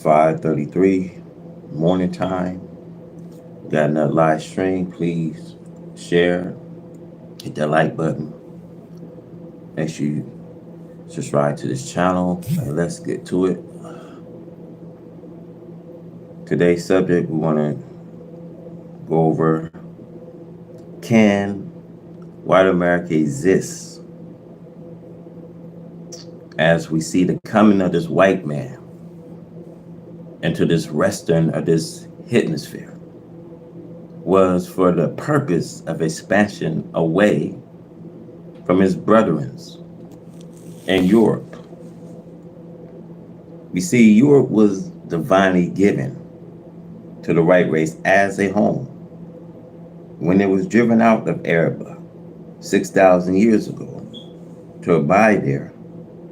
5:33 morning time. Got another live stream. Please share, hit that like button. Make sure you subscribe to this channel. And let's get to it. Today's subject we want to go over: can white America exist as we see the coming of this white man into this western or this hemisphere was for the purpose of expansion away from his brethren in Europe. We see Europe was divinely given to the white race as a home when it was driven out of Arabia 6,000 years ago to abide there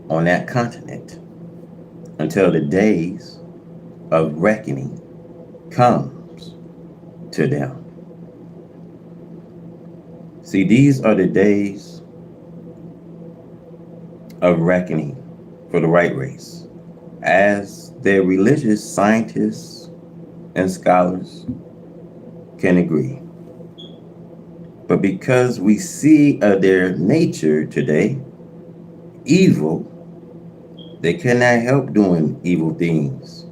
on that continent until the days of reckoning comes to them. See, these are the days of reckoning for the white race, as their religious scientists and scholars can agree. But because we see their nature today, evil, they cannot help doing evil things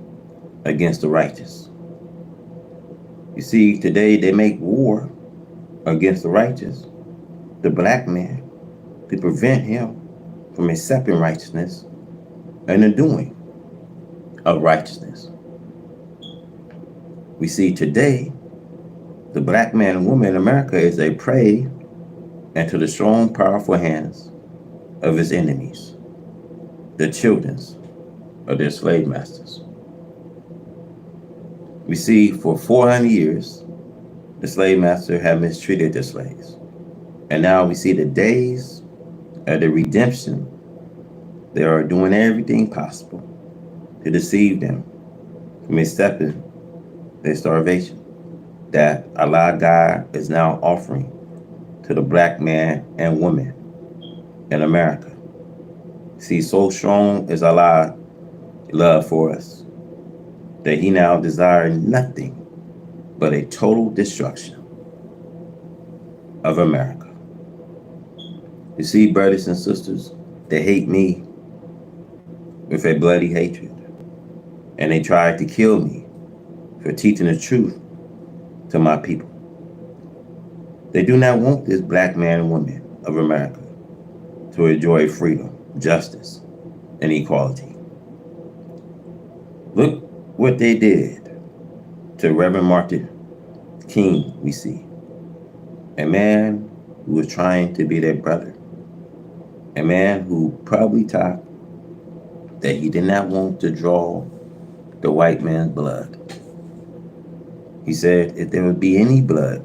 against the righteous. You see, today they make war against the righteous, the black man, to prevent him from accepting righteousness and the doing of righteousness. We see today the black man and woman in America is a prey into the strong, powerful hands of his enemies, the children of their slave masters. We see for 400 years, the slave master had mistreated their slaves. And now we see the days of the redemption. They are doing everything possible to deceive them from accepting their starvation that Allah God is now offering to the black man and woman in America. See, so strong is Allah's love for us that he now desires nothing but a total destruction of America. You see, brothers and sisters, they hate me with a bloody hatred. And they tried to kill me for teaching the truth to my people. They do not want this black man and woman of America to enjoy freedom, justice, and equality. Look what they did to Reverend Martin King, we see. A man who was trying to be their brother. A man who probably thought that he did not want to draw the white man's blood. He said, if there would be any blood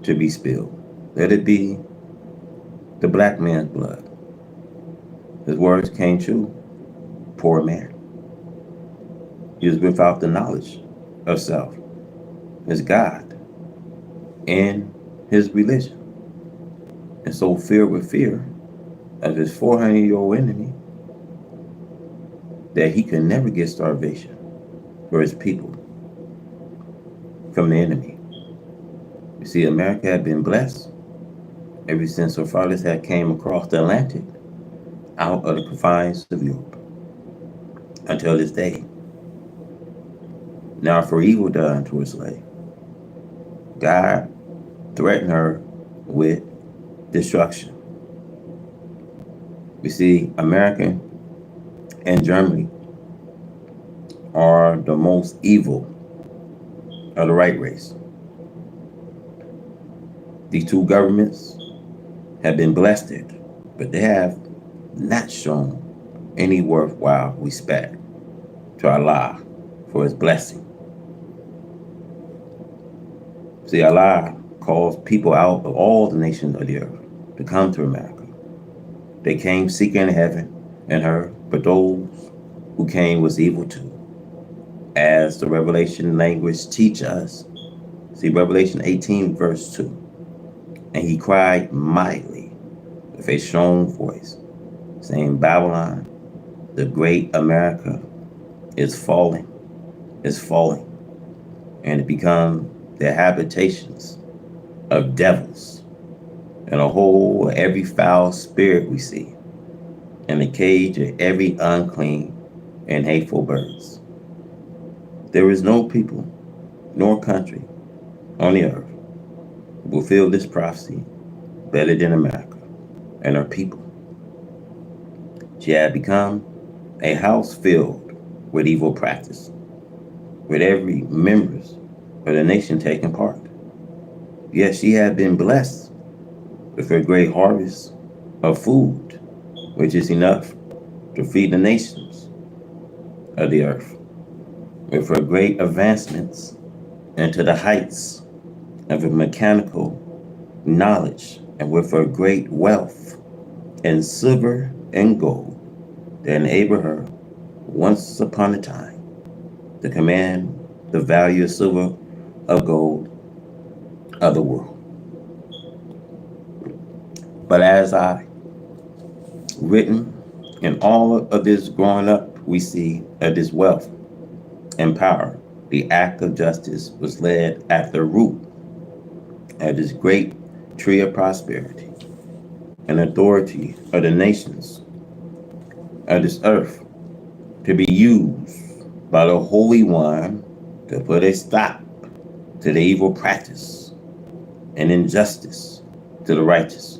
to be spilled, let it be the black man's blood. His words came true. Poor man. He was without the knowledge of self, his God, and his religion. And so filled with fear of his 400-year-old enemy that he could never get starvation for his people from the enemy. You see, America had been blessed ever since our fathers had came across the Atlantic out of the confines of Europe until this day. Now for evil done to a slave, God threatened her with destruction. We see America and Germany are the most evil of the right race. These two governments have been blessed, but they have not shown any worthwhile respect to Allah for his blessing. See, Allah calls people out of all the nations of the earth to come to America. They came seeking heaven and earth, but those who came was evil too. As the Revelation language teach us. See, Revelation 18 verse 2. And he cried mightily with a strong voice, saying, Babylon, the great America, is falling, is falling, and it become the habitations of devils and a whole of every foul spirit we see, and the cage of every unclean and hateful birds. There is no people nor country on the earth who will fulfill this prophecy better than America and her people. She had become a house filled with evil practice, with every members of the nation taking part. Yet she had been blessed with a great harvest of food, which is enough to feed the nations of the earth, with her great advancements into the heights of a mechanical knowledge, and with her great wealth in silver and gold that enabled her once upon a time to command the value of silver, of gold, of the world. But as I written in all of this growing up, we see of this wealth and power, the act of justice was led at the root of this great tree of prosperity and authority of the nations of this earth to be used by the Holy One to put a stop to the evil practice and injustice to the righteous.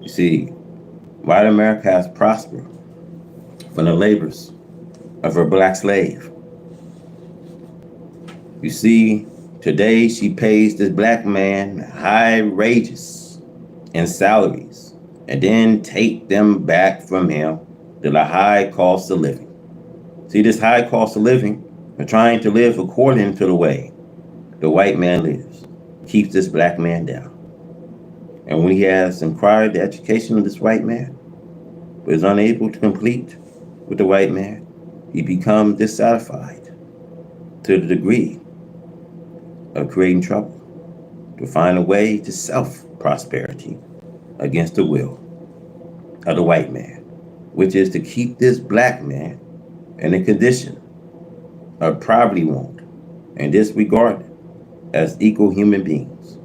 You see, white America has prospered from the labors of her black slave. You see, today she pays this black man high wages and salaries, and then take them back from him to the high cost of living. See, this high cost of living, or trying to live according to the way the white man lives, keeps this black man down. And when he has inquired the education of this white man, but is unable to complete with the white man, he becomes dissatisfied to the degree of creating trouble to find a way to self-prosperity against the will of the white man, which is to keep this black man in a condition of poverty want and disregarded as equal human beings.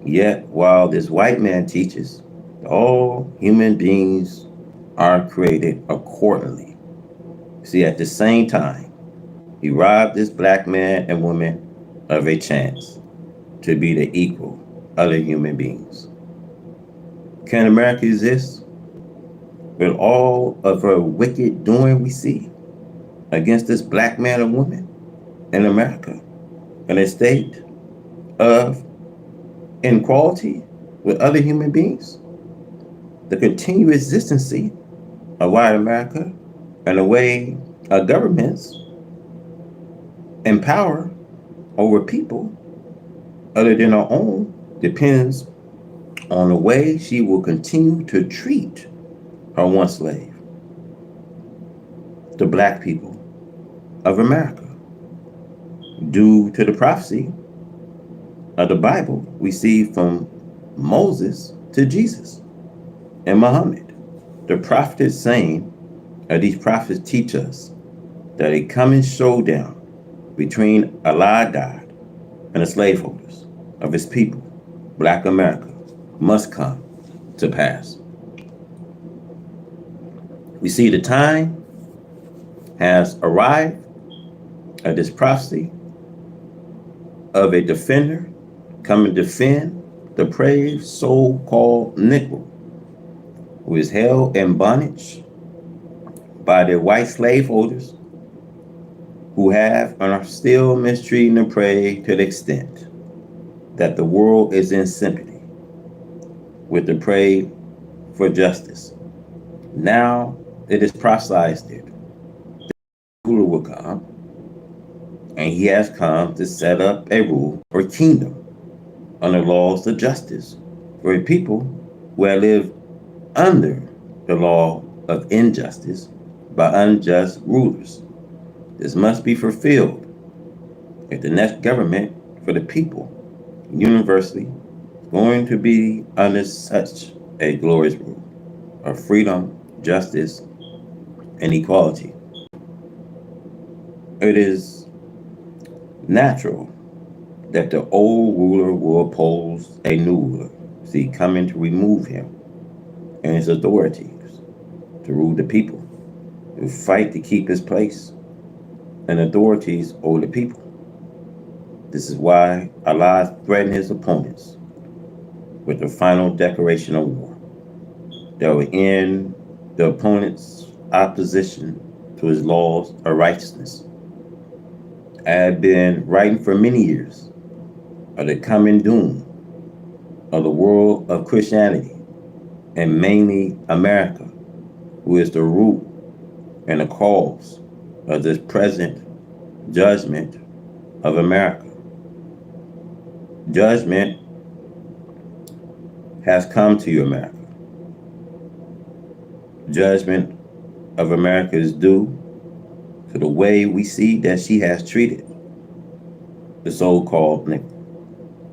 Yet, while this white man teaches that all human beings are created accordingly, see, at the same time, he robbed this black man and woman of a chance to be the equal other human beings. Can America exist with all of her wicked doing we see against this black man and woman in America in a state of inequality with other human beings? The continued existence of white America and the way our governments empower over people other than our own depends on the way she will continue to treat her one slave, the black people of America. Due to the prophecy of the Bible, we see from Moses to Jesus and Muhammad. The prophets saying, or these prophets teach us that a coming showdown between Allah God and the slaveholders of his people, black America, must come to pass. We see the time has arrived of this prophecy of a defender coming to defend the brave so-called Negro who is held in bondage by their white slaveholders who have and are still mistreating the prey to the extent that the world is in sympathy with the prey for justice. Now it is prophesied that the ruler will come, and he has come to set up a rule or kingdom under laws of justice for a people who have lived under the law of injustice by unjust rulers. This must be fulfilled if the next government for the people universally is going to be under such a glorious rule of freedom, justice, and equality. It is natural that the old ruler will oppose a new ruler, see, coming to remove him and his authorities to rule the people, to fight to keep his place and authorities over the people. This is why Allah threatened his opponents with the final declaration of war that will end the opponent's opposition to his laws of righteousness. I have been writing for many years of the coming doom of the world of Christianity, and mainly America, who is the root and the cause of this present judgment of America. Judgment has come to you, America. Judgment of America is due to the way we see that she has treated the so-called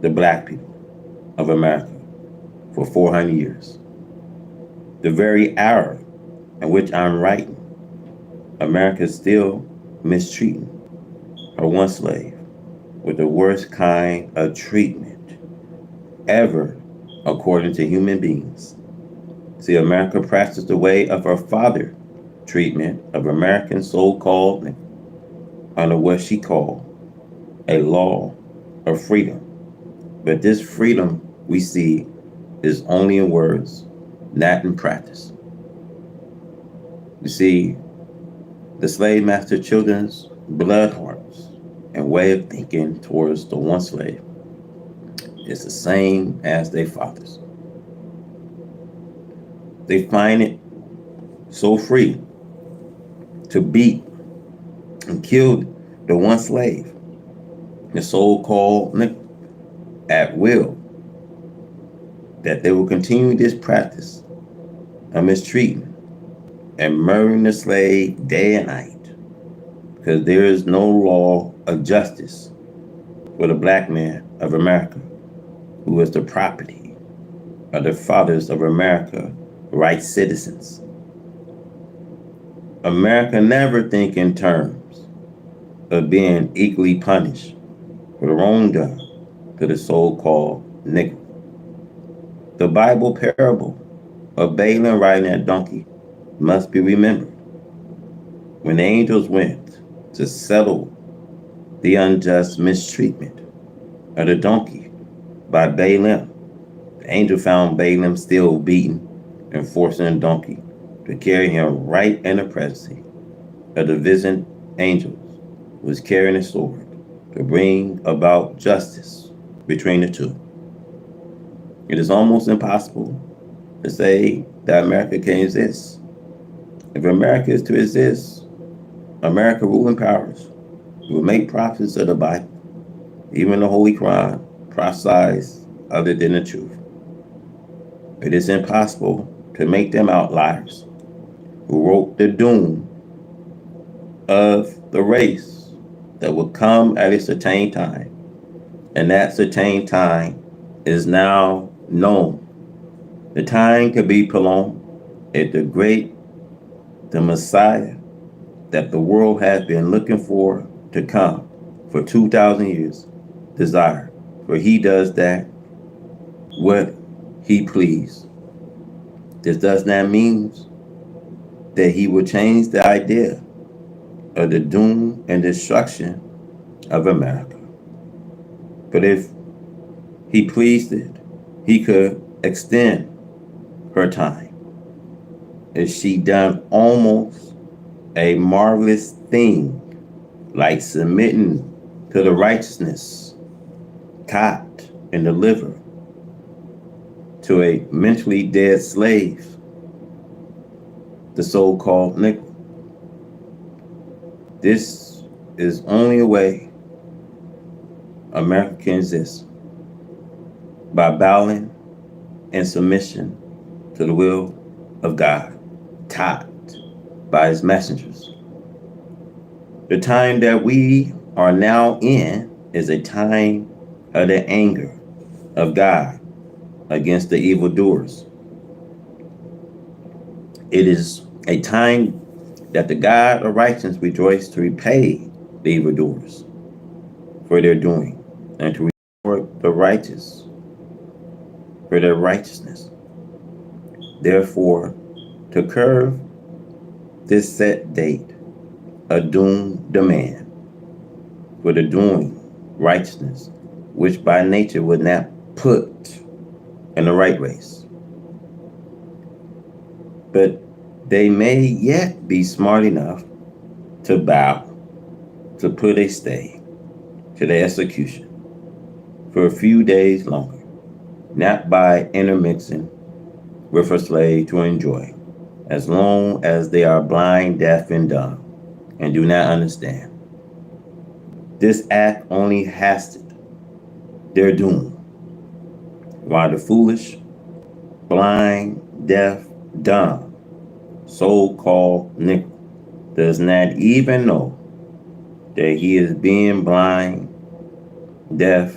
the black people of America for 400 years. The very hour in which I'm writing, America is still mistreating her one slave with the worst kind of treatment ever according to human beings. See, America practiced the way of her father treatment of American so-called under what she called a law of freedom. But this freedom we see is only in words, not in practice. You see, the slave master children's blood hearts and way of thinking towards the one slave is the same as their fathers. They find it so free to beat and kill the one slave, the so-called at will, that they will continue this practice of mistreating and murdering the slave day and night, because there is no law of justice for the black man of America, who is the property of the fathers of America, right citizens. America never think in terms of being equally punished for the wrong done to the so-called nigger. The Bible parable of Balaam riding a donkey must be remembered. When the angels went to settle the unjust mistreatment of the donkey by Balaam, the angel found Balaam still beating and forcing the donkey to carry him right in the presence of the visiting angels who was carrying a sword to bring about justice between the two. It is almost impossible to say that America can exist. If America is to exist, America ruling powers will make prophets of the Bible, even the Holy Quran, prophesies other than the truth. It is impossible to make them outliers who wrote the doom of the race that will come at a certain time. And that certain time is now known. The time could be prolonged if the Messiah that the world has been looking for to come for 2,000 years desire. For he does that what he please. This does not mean that he will change the idea of the doom and destruction of America. But if he pleased it, he could extend her time. If she done almost a marvelous thing, like submitting to the righteousness, caught and delivered to a mentally dead slave, the so-called nigger. This is only a way America can exist, by bowing in submission to the will of God, taught by his messengers. The time that we are now in is a time of the anger of God against the evildoers. It is a time that the God of righteousness rejoices to repay the evildoers for their doing, and to reward the righteous for their righteousness. Therefore, to curve this set date, a doomed demand for the doing righteousness, which by nature would not put in the right race. But they may yet be smart enough to bow, to put a stay to the execution for a few days longer, not by intermixing with a slave to enjoy, as long as they are blind, deaf, and dumb, and do not understand. This act only hastened their doom, while the foolish, blind, deaf, dumb, so-called Negro does not even know that he is being blind, deaf,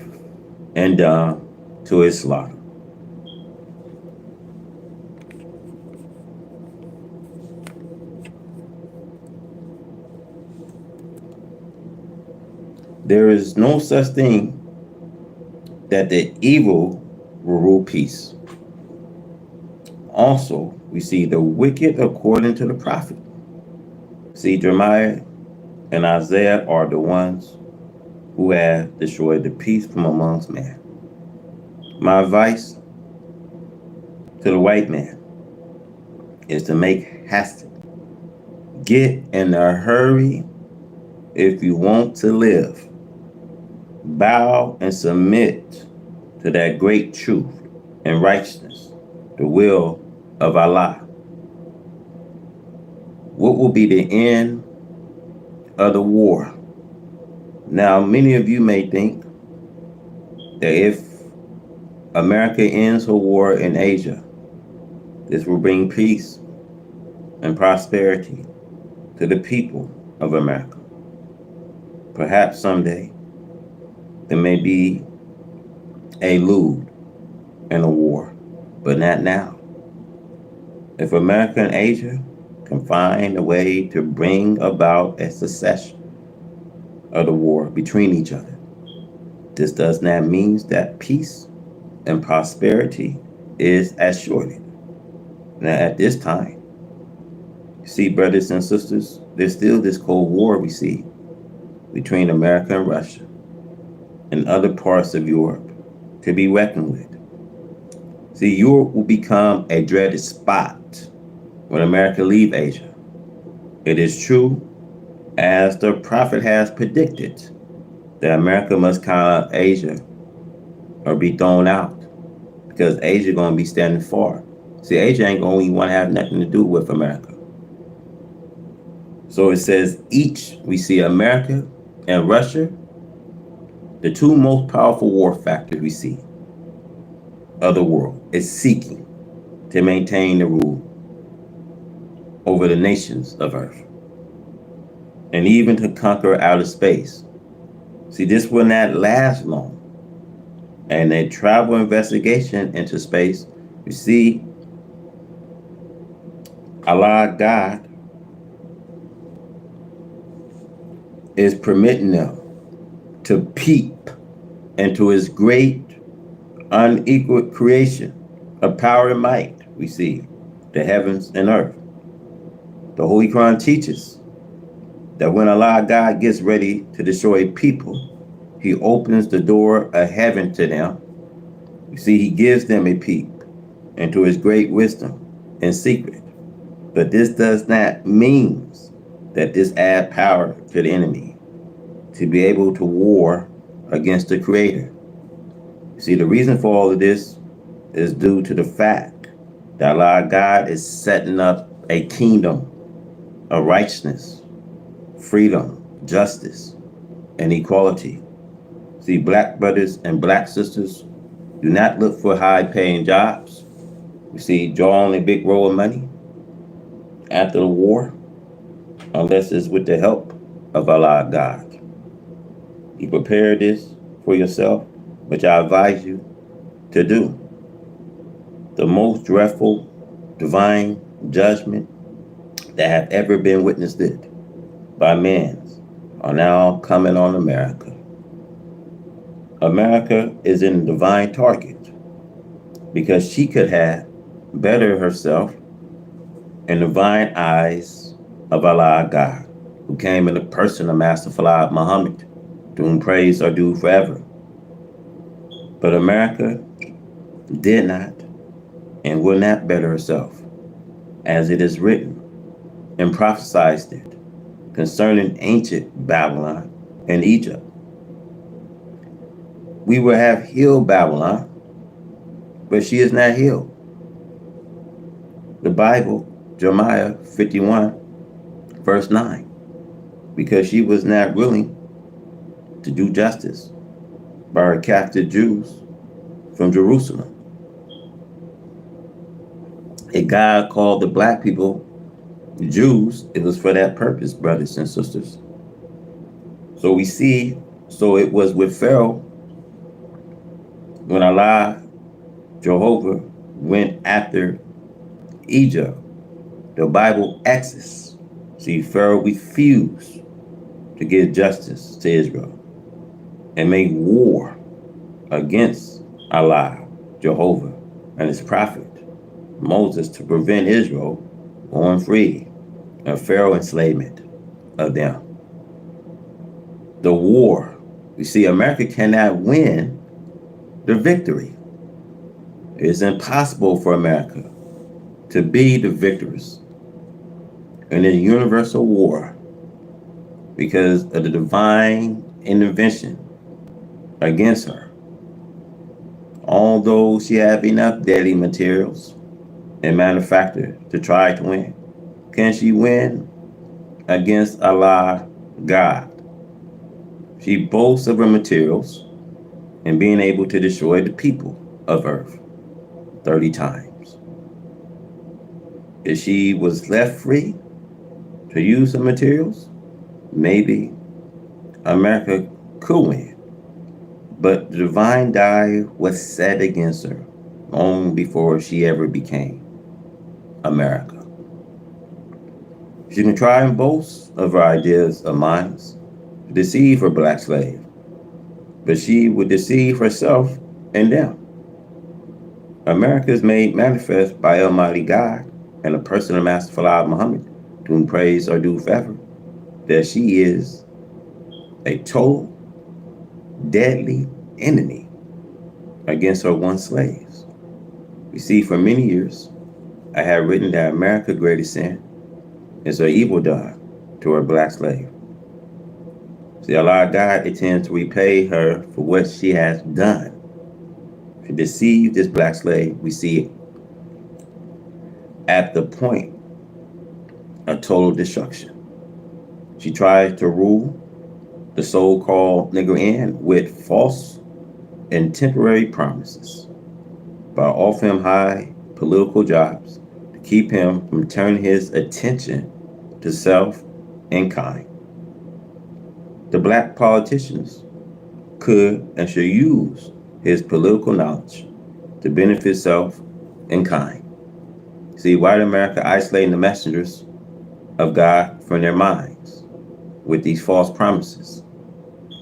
and dumb to his slaughter. There is no such thing that the evil will rule peace. Also, we see the wicked according to the prophet. See, Jeremiah and Isaiah are the ones who have destroyed the peace from amongst man. My advice to the white man is to make haste. Get in a hurry if you want to live. Bow and submit to that great truth and righteousness, the will of Allah. What will be the end of the war? Now, many of you may think that if America ends her war in Asia, this will bring peace and prosperity to the people of America. Perhaps someday there may be a lewd in a war, but not now. If America and Asia can find a way to bring about a cessation of the war between each other, this does not mean that peace and prosperity is assured. Now, at this time, you see, brothers and sisters, there's still this Cold War we see between America and Russia and other parts of Europe to be reckoned with. See, Europe will become a dreaded spot when America leave Asia. It is true, as the prophet has predicted, that America must come out of Asia or be thrown out, because Asia going to be standing far. See, Asia ain't going to want to have nothing to do with America. So it says each, we see America and Russia, the two most powerful war factors we see of the world, is seeking to maintain the rule over the nations of earth and even to conquer outer space. See, this will not last long. And a travel investigation into space, you see, Allah God is permitting them to peep into his great unequal creation of power and might. We see the heavens and earth. The Holy Quran teaches that when Allah God gets ready to destroy people, he opens the door of heaven to them. You see, he gives them a peep into his great wisdom in secret. But this does not mean that this adds power to the enemy to be able to war against the Creator. You see, the reason for all of this is due to the fact that Allah God is setting up a kingdom of righteousness, freedom, justice, and equality. See, black brothers and black sisters do not look for high-paying jobs. You see, draw on a big roll of money after the war, unless it's with the help of Allah God. You prepare this for yourself, which I advise you to do. The most dreadful divine judgment that have ever been witnessed by man are now coming on America. America is in divine target because she could have bettered herself in divine eyes of Allah God, who came in the person of Master Fard Muhammad, to whom praise are due forever. But America did not and will not better herself, as it is written and prophesied it concerning ancient Babylon and Egypt. We will have healed Babylon, but she is not healed. The Bible, Jeremiah 51, verse 9, because she was not willing to do justice by her captive Jews from Jerusalem. If God called the black people Jews, it was for that purpose, brothers and sisters. So we see, so it was with Pharaoh when Allah, Jehovah, went after Egypt. The Bible Exodus. See, Pharaoh refused to give justice to Israel and make war against Allah, Jehovah, and his prophet, Moses, to prevent Israel going free and Pharaoh enslavement of them. The war. You see, America cannot win the victory. It is impossible for America to be the victors in a universal war because of the divine intervention against her. Although she have enough deadly materials and manufacture to try to win, can she win against Allah God? She boasts of her materials and being able to destroy the people of earth 30 times. If she was left free to use her materials, maybe America could win. But the divine die was set against her long before she ever became America. She can try and boast of her ideas of minds to deceive her black slave, but she would deceive herself and them. America is made manifest by Almighty God and the person of Master Fard Muhammad, to whom praise are due forever, that she is a total, deadly enemy against her one slaves. You see, for many years, I have written that America's greatest sin is her evil done to her black slave. See, Allah God intends to repay her for what she has done. She deceived this black slave. We see it at the point of total destruction. She tried to rule the so-called nigger in with false and temporary promises by offering him high political jobs to keep him from turning his attention to self and kind. The black politicians could and should use his political knowledge to benefit self and kind. See, white America isolating the messengers of God from their minds with these false promises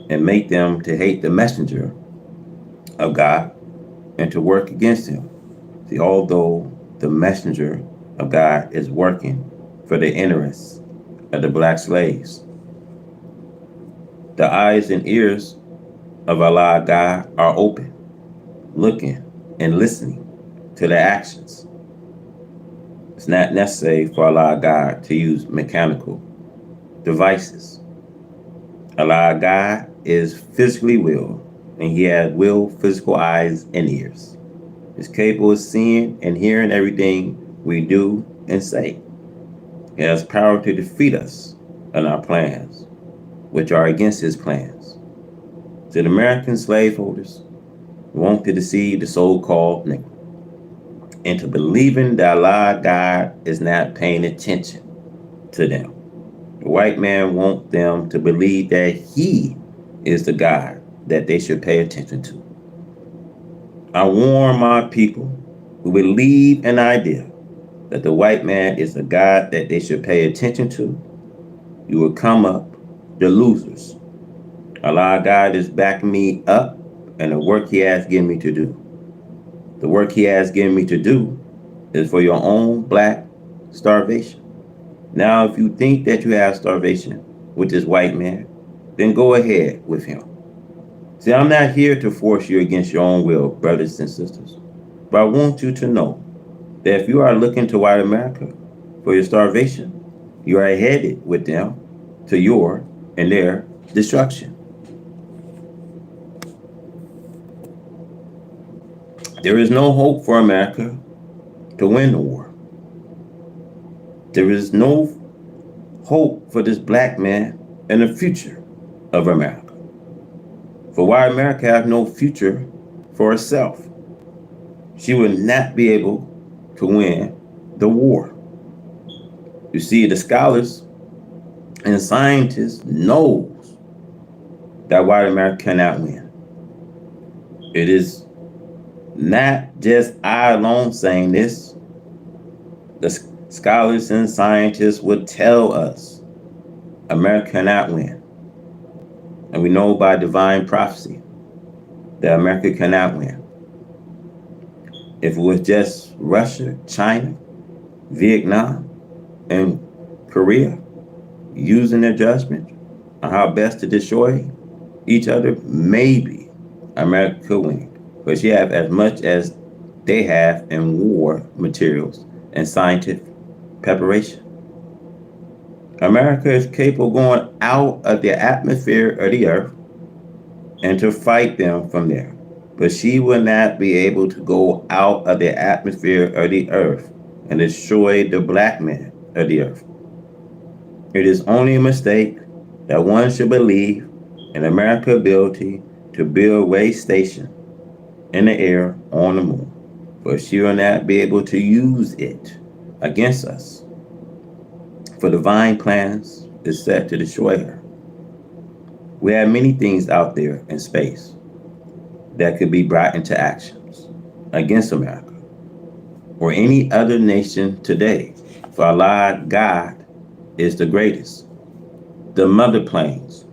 and make them to hate the messenger of God and to work against him. See, although the messenger of God is working for the interests of the black slaves, the eyes and ears of Allah God are open, looking and listening to their actions. It's not necessary for Allah God to use mechanical devices. Allah God is physically willed, and he has willed physical eyes and ears. He's capable of seeing and hearing everything we do and say. He has power to defeat us in our plans, which are against his plans. So the American slaveholders want to deceive the so-called nigger into believing that Allah God is not paying attention to them. The white man wants them to believe that he is the God that they should pay attention to. I warn my people who believe an idea that the white man is the God that they should pay attention to. You will come up the losers. Allah God is backing me up and the work He has given me to do. The work He has given me to do is for your own black starvation. Now, if you think that you have starvation with this white man, then go ahead with him. See, I'm not here to force you against your own will, brothers and sisters. But I want you to know that if you are looking to white America for your starvation, you are headed with them to your and their destruction. There is no hope for America to win the war. There is no hope for this black man in the future of America. For why America has no future for herself, she will not be able to win the war. You see, the scholars and scientists knows that white America cannot win. It is not just I alone saying this. The scholars and scientists would tell us America cannot win. And we know by divine prophecy that America cannot win. If it was just Russia, China, Vietnam, and Korea using their judgment on how best to destroy each other, maybe America could win. But she have as much as they have in war materials and scientific preparation. America is capable of going out of the atmosphere of the earth and to fight them from there. But she will not be able to go out of the atmosphere of the earth and destroy the black man of the earth. It is only a mistake that one should believe in America's ability to build a way station in the air on the moon, but she will not be able to use it against us. For divine plans is set to destroy her. We have many things out there in space that could be brought into actions against America or any other nation today. For Allah, God is the greatest. The mother planes.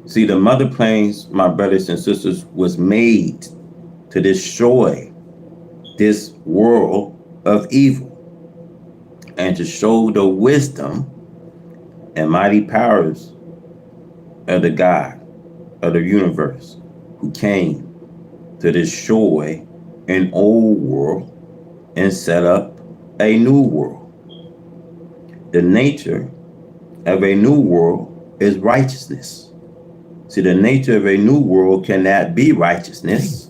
See, the mother planes, my brothers and sisters, was made to destroy this world of evil and to show the wisdom and mighty powers of the God of the universe who came to destroy an old world and set up a new world. The nature of a new world is righteousness. See, the nature of a new world cannot be righteousness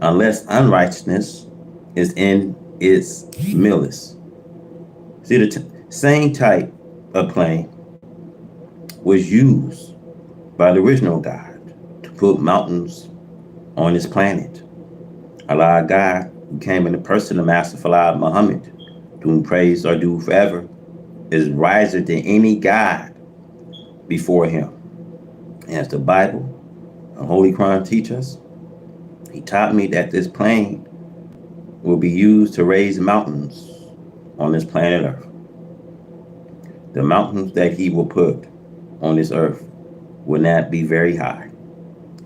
unless unrighteousness is in its midst. See, the same type of plane was used by the original God to put mountains on this planet. Allah God, who came in the person of Master Fala Muhammad, to whom praise are due forever, is wiser than any God before him. And as the Bible and Holy Quran teach us, he taught me that this plane will be used to raise mountains on this planet Earth. The mountains that he will put on this earth will not be very high.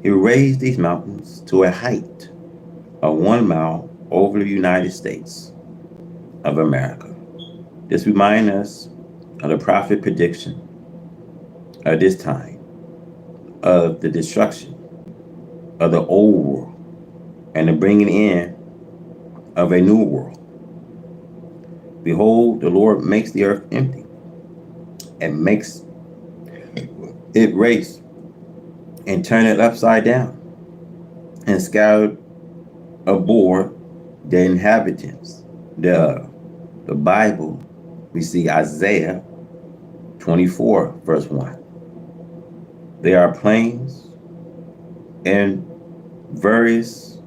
He will raise these mountains to a height of 1 mile over the United States of America. This reminds us of the prophet prediction of this time, of the destruction of the old world and the bringing in of a new world. Behold, the Lord makes the earth empty and makes it race and turn it upside down and scatter abroad the inhabitants thereof. The Bible, we see Isaiah 24, verse 1. There are planes in various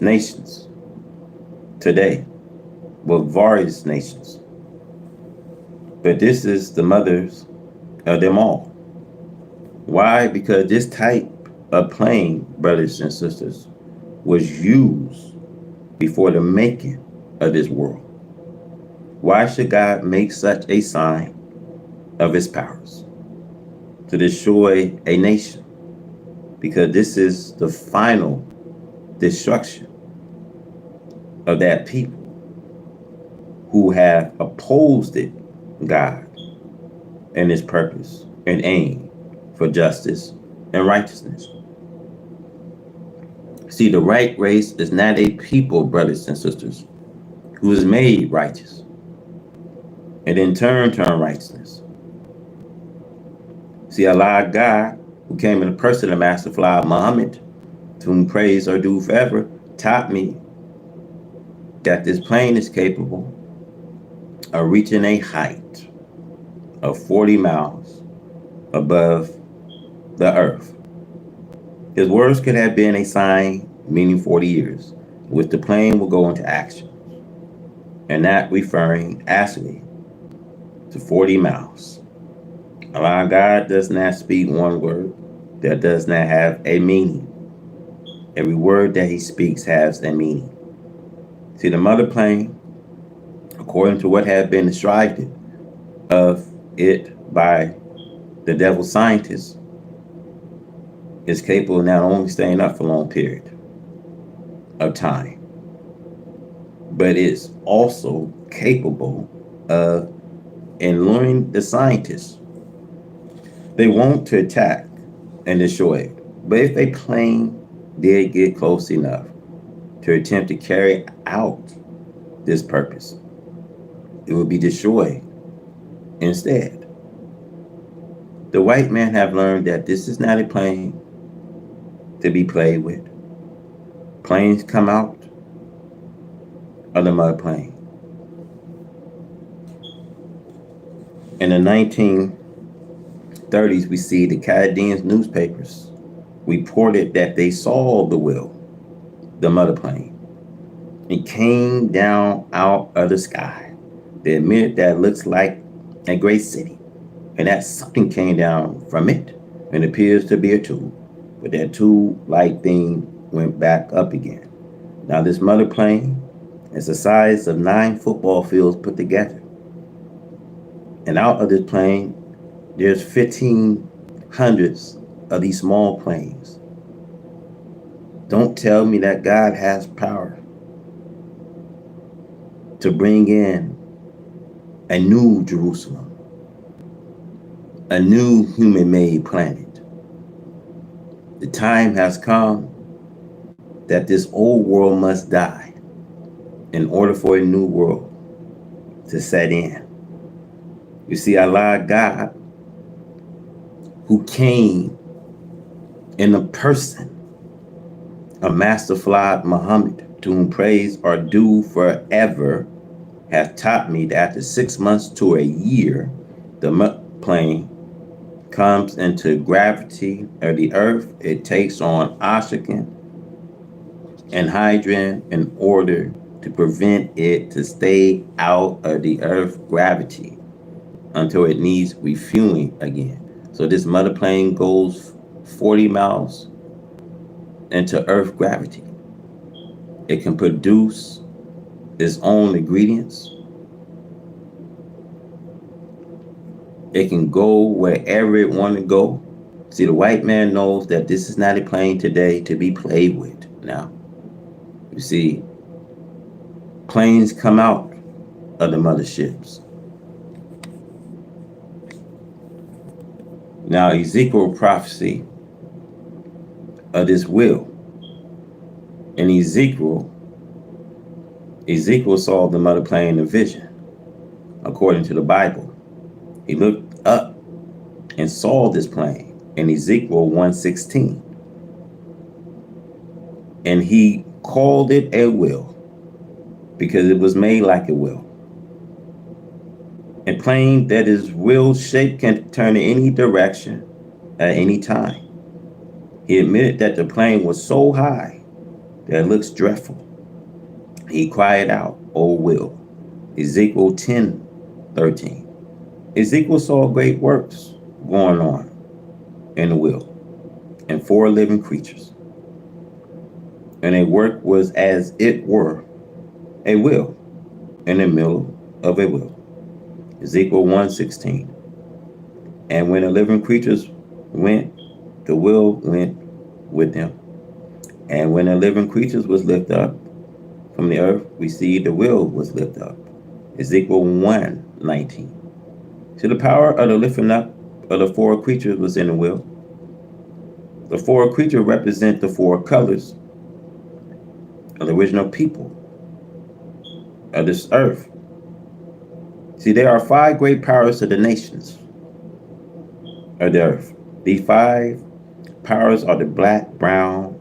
nations today, with various nations. But this is the mothers of them all. Why? Because this type of plane, brothers and sisters, was used before the making of this world. Why should God make such a sign of his powers to destroy a nation, because this is the final destruction of that people who have opposed it, God, and his purpose and aim for justice and righteousness. See, the right race is not a people, brothers and sisters, who is made righteous and in turn righteousness. See, Allah God, who came in the person of Master Fly Muhammad, to whom praise are due forever, taught me that this plane is capable of reaching a height of 40 miles above the earth. His words could have been a sign meaning 40 years, which the plane will go into action, and not referring actually to 40 miles. Allah God does not speak one word that does not have a meaning. Every word that he speaks has a meaning. See, the mother plane, according to what has been described of it by the devil scientists, is capable of not only staying up for a long period of time, but it's also capable of alluring the scientists. They want to attack and destroy it. But if a plane did get close enough to attempt to carry out this purpose, it would be destroyed instead. The white man have learned that this is not a plane to be played with. Planes come out of the mud plane. In the 1930s, we see the Canadian newspapers reported that they saw the wheel, the mother plane. It came down out of the sky. They admit that it looks like a great city, and that something came down from it and appears to be a tube. But that tube-like thing went back up again. Now this mother plane is the size of 9 football fields put together. And out of this plane, there's 1,500 of these small planes. Don't tell me that God has power to bring in a new Jerusalem, a new human-made planet. The time has come that this old world must die in order for a new world to set in. You see, Allah God, who came in the person of Master Fard Muhammad, to whom praise are due forever, has taught me that after 6 months to a year, the plane comes into gravity of the earth. It takes on oxygen and hydrogen in order to prevent it to stay out of the earth gravity until it needs refueling again. So this mother plane goes 40 miles into earth gravity. It can produce its own ingredients. It can go wherever it wants to go. See, the white man knows that this is not a plane today to be played with. Now, you see, planes come out of the motherships. Now, Ezekiel prophecy of this will. In Ezekiel saw the mother plane in vision, according to the Bible. He looked up and saw this plane in Ezekiel 1:16. And he called it a will because it was made like a will. A plane that is wheel shaped can turn in any direction at any time. He admitted that the plane was so high that it looks dreadful. He cried out, "O will." Ezekiel 10:13. Ezekiel saw great works going on in the will and 4 living creatures. And a work was as it were a will in the middle of a will. Ezekiel 1:16. And when the living creatures went, the will went with them. And when the living creatures was lifted up from the earth, we see the will was lifted up. Ezekiel 1:19. So the power of the lifting up of the four creatures was in the will. The four creatures represent the four colors of the original people of this earth. See, there are five great powers of the nations of the earth. These five powers are the black, brown,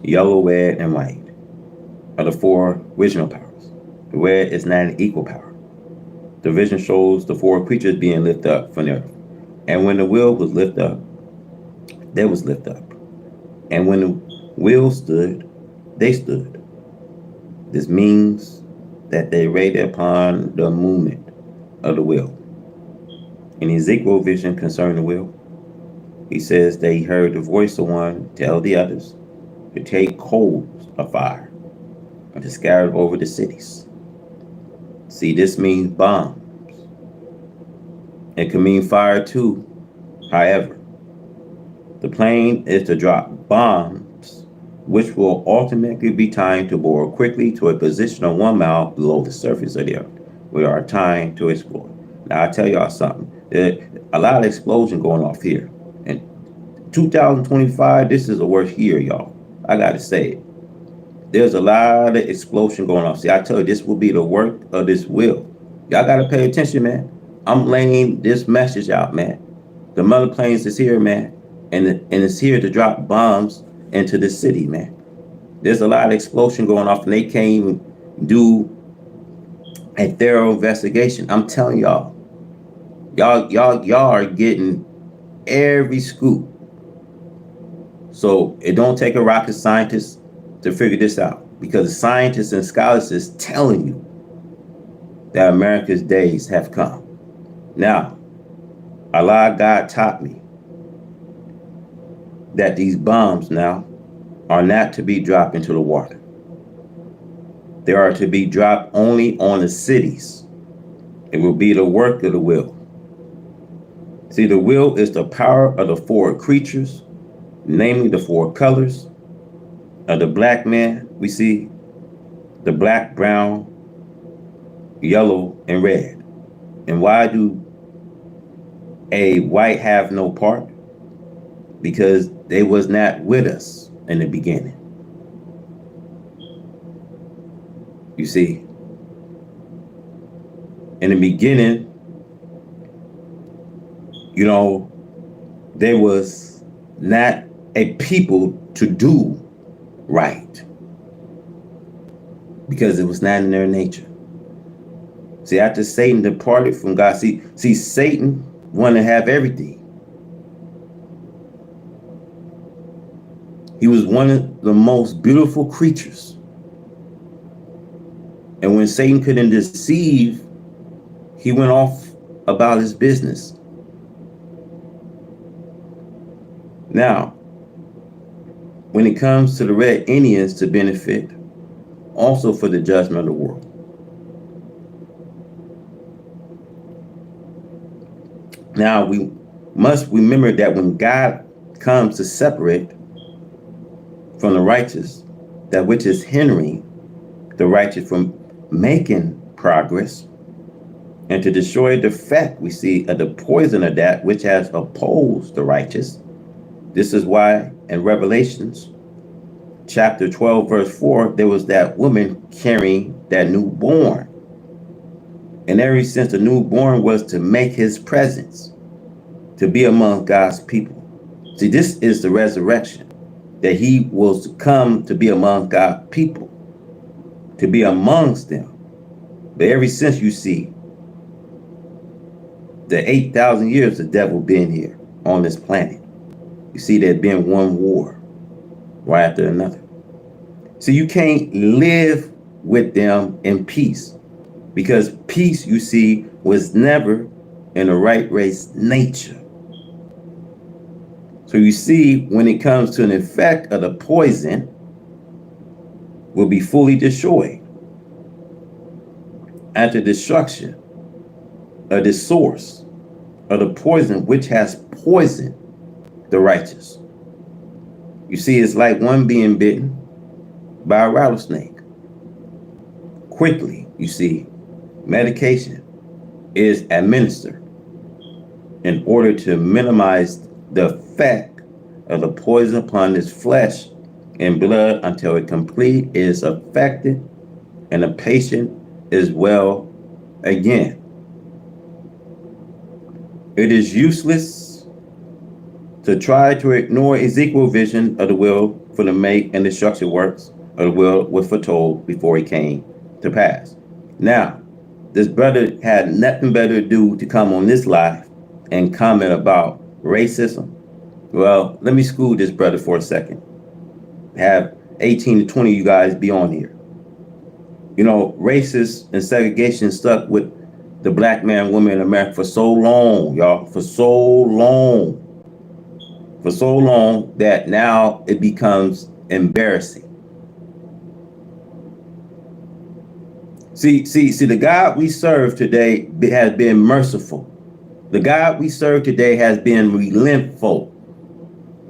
yellow, red, and white are the four original powers. The red is not an equal power. The vision shows the four creatures being lifted up from the earth. And when the will was lifted up, they was lifted up. And when the will stood, they stood. This means that they waited upon the movement of the will. In Ezekiel's vision concerning the will, he says they heard the voice of one tell the others to take coals of fire and to scatter over the cities. See, this means bombs. It can mean fire too. However, the plan is to drop bombs, which will ultimately be timed to bore quickly to a position of 1 mile below the surface of the earth, where our time to explore. Now, I tell y'all something. There's a lot of explosion going off here. And 2025, this is the worst year, y'all. I got to say it. There's a lot of explosion going off. See, I tell you, this will be the work of this will. Y'all got to pay attention, man. I'm laying this message out, man. The mother planes is here, man. And it's here to drop bombs into the city, man. There's a lot of explosion going off, and they can't even do a thorough investigation. I'm telling y'all are getting every scoop. So it don't take a rocket scientist to figure this out, because the scientists and scholars is telling you that America's days have come. Now, Allah God taught me that these bombs now are not to be dropped into the water. They are to be dropped only on the cities. It will be the work of the will. See, the will is the power of the four creatures, namely the four colors of the black man. We see the black, brown, yellow, and red. And why do a white have no part? Because they was not with us in the beginning. You see, in the beginning, there was not a people to do right, because it was not in their nature. See, after Satan departed from God, see, Satan wanted to have everything. He was one of the most beautiful creatures. And when Satan couldn't deceive, he went off about his business. Now, when it comes to the red Indians to benefit also for the judgment of the world. Now, we must remember that when God comes to separate from the righteous, that which is hindering the righteous from making progress, and to destroy the fact we see of the poison of that which has opposed the righteous. This is why in Revelations chapter 12 verse 4, there was that woman carrying that newborn. And ever since the newborn was to make his presence, to be among God's people. See, this is the resurrection, that he was to come to be among God's people, to be amongst them. But ever since, you see, the 8,000 years the devil been here on this planet, you see there's been one war right after another. So you can't live with them in peace, because peace, you see, was never in the right race nature. So you see, when it comes to an effect of the poison, will be fully destroyed at the destruction of this source of the poison which has poisoned the righteous. You see, it's like one being bitten by a rattlesnake. Quickly, you see, medication is administered in order to minimize the effect of the poison upon his flesh and blood until it complete is affected and the patient is well again. It is useless to try to ignore Ezekiel's vision of the will for the make and destruction works of the will was foretold before it came to pass. Now, this brother had nothing better to do to come on this live and comment about racism. Well, let me school this brother for a second. Have 18 to 20 of you guys be on here. You know, racist and segregation stuck with the black man, woman in America for so long, y'all, for so long that now it becomes embarrassing. See, the God we serve today has been merciful. The God we serve today has been relentful.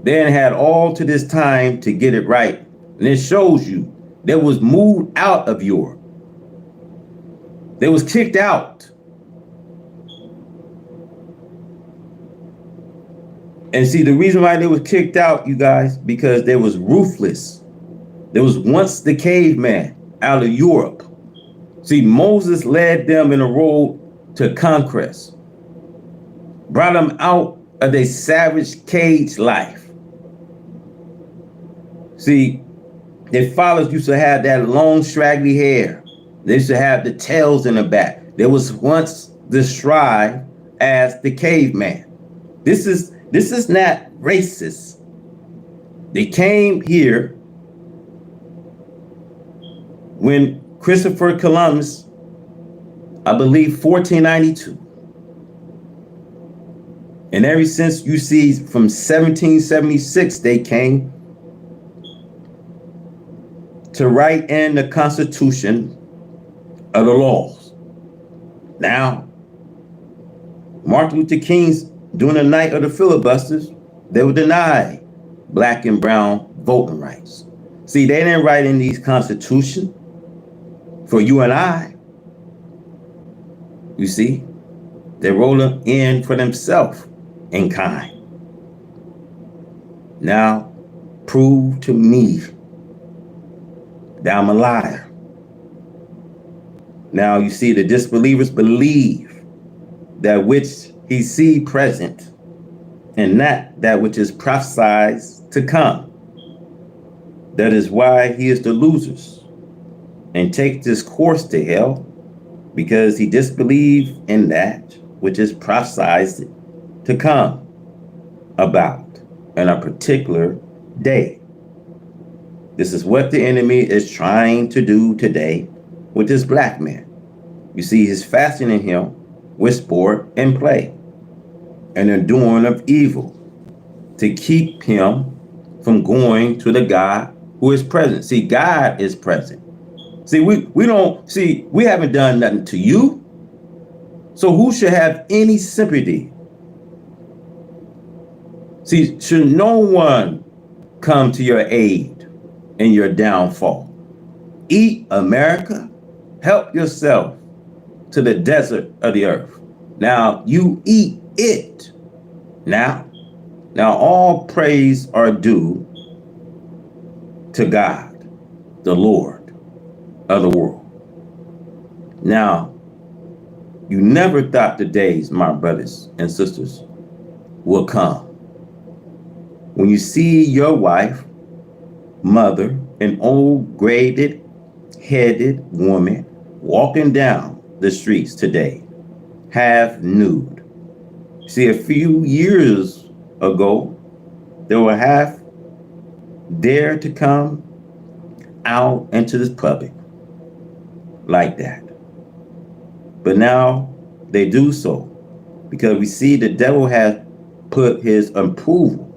They had all to this time to get it right. And it shows you they was moved out of Europe. They was kicked out. And see, the reason why they was kicked out, you guys, because they was ruthless. There was once the caveman out of Europe. See, Moses led them in a road to conquest, brought them out of their savage cage life. See, their fathers used to have that long, straggly hair. They used to have the tails in the back. There was once described as the caveman. This is not racist. They came here when Christopher Columbus, I believe 1492. And ever since, you see, from 1776, they came to write in the Constitution of the laws. Now, Martin Luther King's during the night of the filibusters, they were denied black and brown voting rights. See, they didn't write in these constitutions for you and I. You see, they wrote them in for themselves in kind. Now, prove to me that I'm a liar. Now, you see, the disbelievers believe that which he see present and not that which is prophesied to come. That is why he is the losers and take this course to hell, because he disbelieved in that which is prophesied to come about in a particular day. This is what the enemy is trying to do today with this black man. You see, he's fastening him with sport and play and the doing of evil to keep him from going to the God who is present. See, God is present. See, we haven't done nothing to you. So who should have any sympathy? See, should no one come to your aid in your downfall? Eat, America. Help yourself to the desert of the earth. Now you eat it. Now all praise are due to God, the Lord of the world. Now, you never thought the days, my brothers and sisters, will come when you see your wife, mother, an old graded headed woman walking down the streets today, half nude. See, a few years ago, they were half dare to come out into this public like that. But now they do so because we see the devil has put his approval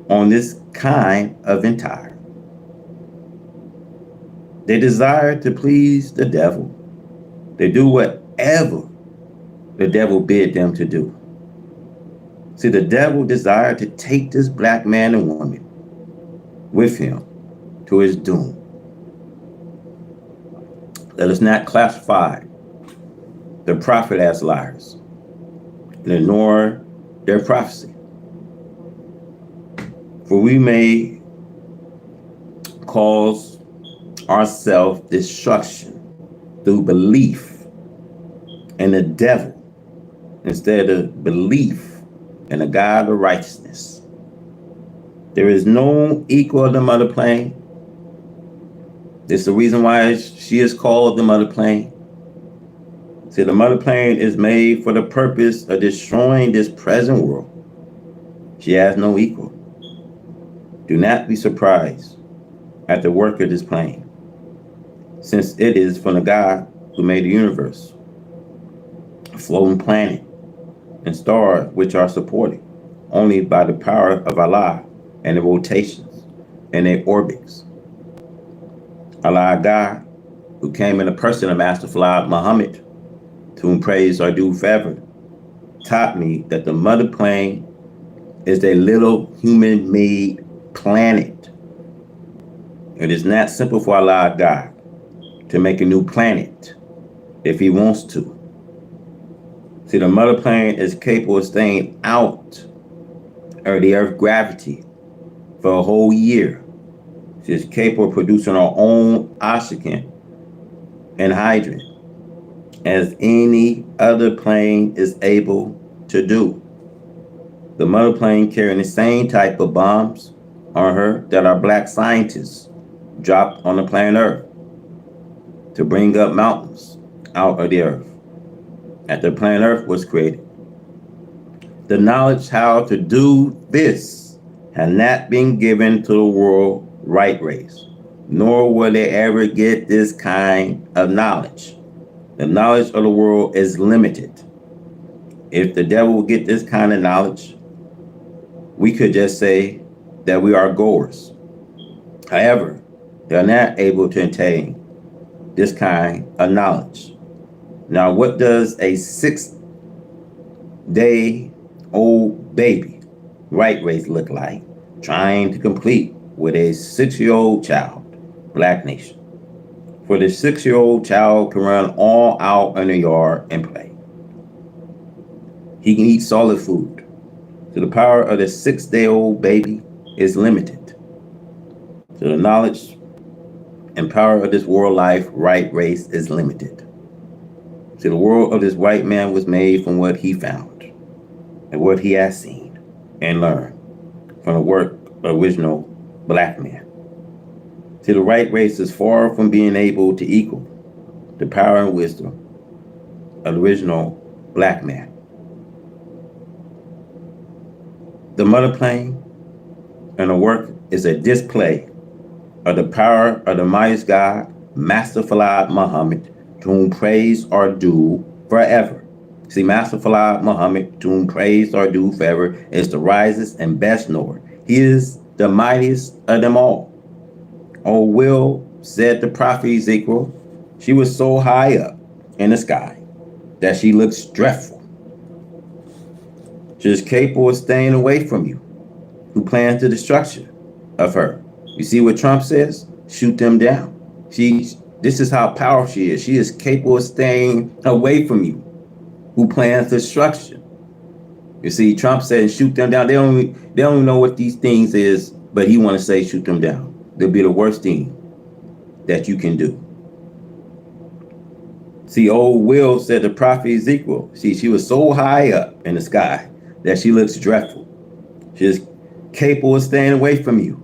on this kind of entire. They desire to please the devil. They do whatever the devil bid them to do. See, the devil desired to take this black man and woman with him to his doom. Let us not classify the prophet as liars and ignore their prophecy. For we may cause ourselves destruction through belief in the devil instead of belief in the God of righteousness. There is no equal of the mother plane. This is the reason why she is called the mother plane. See, the mother plane is made for the purpose of destroying this present world. She has no equal. Do not be surprised at the work of this plane, since it is from the God who made the universe, a floating planet and stars which are supported only by the power of Allah and the rotations and their orbits. Allah, God, who came in the person of Master Fard Muhammad, to whom praise are due forever, taught me that the mother plane is a little human-made planet. It is not simple for Allah, God, to make a new planet if he wants to. See, the mother plane is capable of staying out of the Earth's gravity for a whole year. She is capable of producing her own oxygen and hydrogen, as any other plane is able to do. The mother plane carrying the same type of bombs on her that our black scientists dropped on the planet Earth to bring up mountains out of the earth after the planet Earth was created. The knowledge how to do this had not been given to the world right race, nor will they ever get this kind of knowledge. The knowledge of the world is limited. If the devil will get this kind of knowledge, we could just say that we are goers. However, they are not able to attain this kind of knowledge. Now, what does a 6-day-old baby right race look like trying to compete with a 6-year-old child, black nation? For the 6-year-old child can run all out in the yard and play. He can eat solid food. So the power of the 6-day-old baby is limited. So the knowledge and power of this world life right race is limited. See, the world of this white man was made from what he found and what he has seen and learned from the work of the original black man. See, the right race is far from being able to equal the power and wisdom of the original black man. The mother plane and the work is a display of the power of the mightiest God, Master Fard Muhammad, to whom praise are due forever. See, Master Fard Muhammad, to whom praise are due forever, is the wisest and best knower. He is the mightiest of them all. Oh, Will, said the prophet Ezekiel, she was so high up in the sky that she looks dreadful. She is capable of staying away from you, who plans the destruction of her. You see what Trump says? Shoot them down. This is how powerful she is. She is capable of staying away from you, who plans destruction. You see, Trump said shoot them down. They don't know what these things is, but he want to say shoot them down. They'll be the worst thing that you can do. See, old Will said the prophet Ezekiel, she was so high up in the sky that she looks dreadful. She is capable of staying away from you,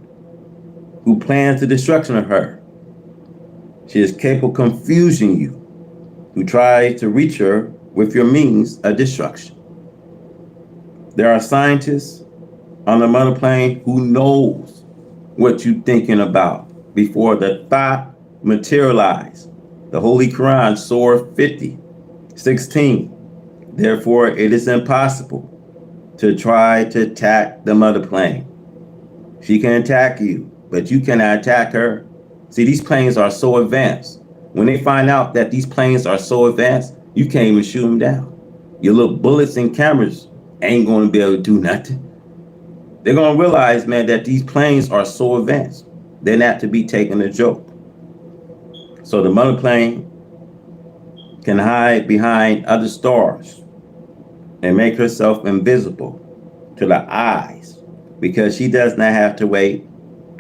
who plans the destruction of her. She is capable of confusing you, who try to reach her with your means of destruction. There are scientists on the mother plane who knows what you're thinking about before the thought materialize. The Holy Quran, Surah 50:16. Therefore, it is impossible to try to attack the mother plane. She can attack you, but you cannot attack her. See, these planes are so advanced. When they find out that these planes are so advanced, you can't even shoot them down. Your little bullets and cameras ain't going to be able to do nothing. They're going to realize, man, that these planes are so advanced. They're not to be taken a joke. So the mother plane can hide behind other stars and make herself invisible to the eyes because she does not have to wait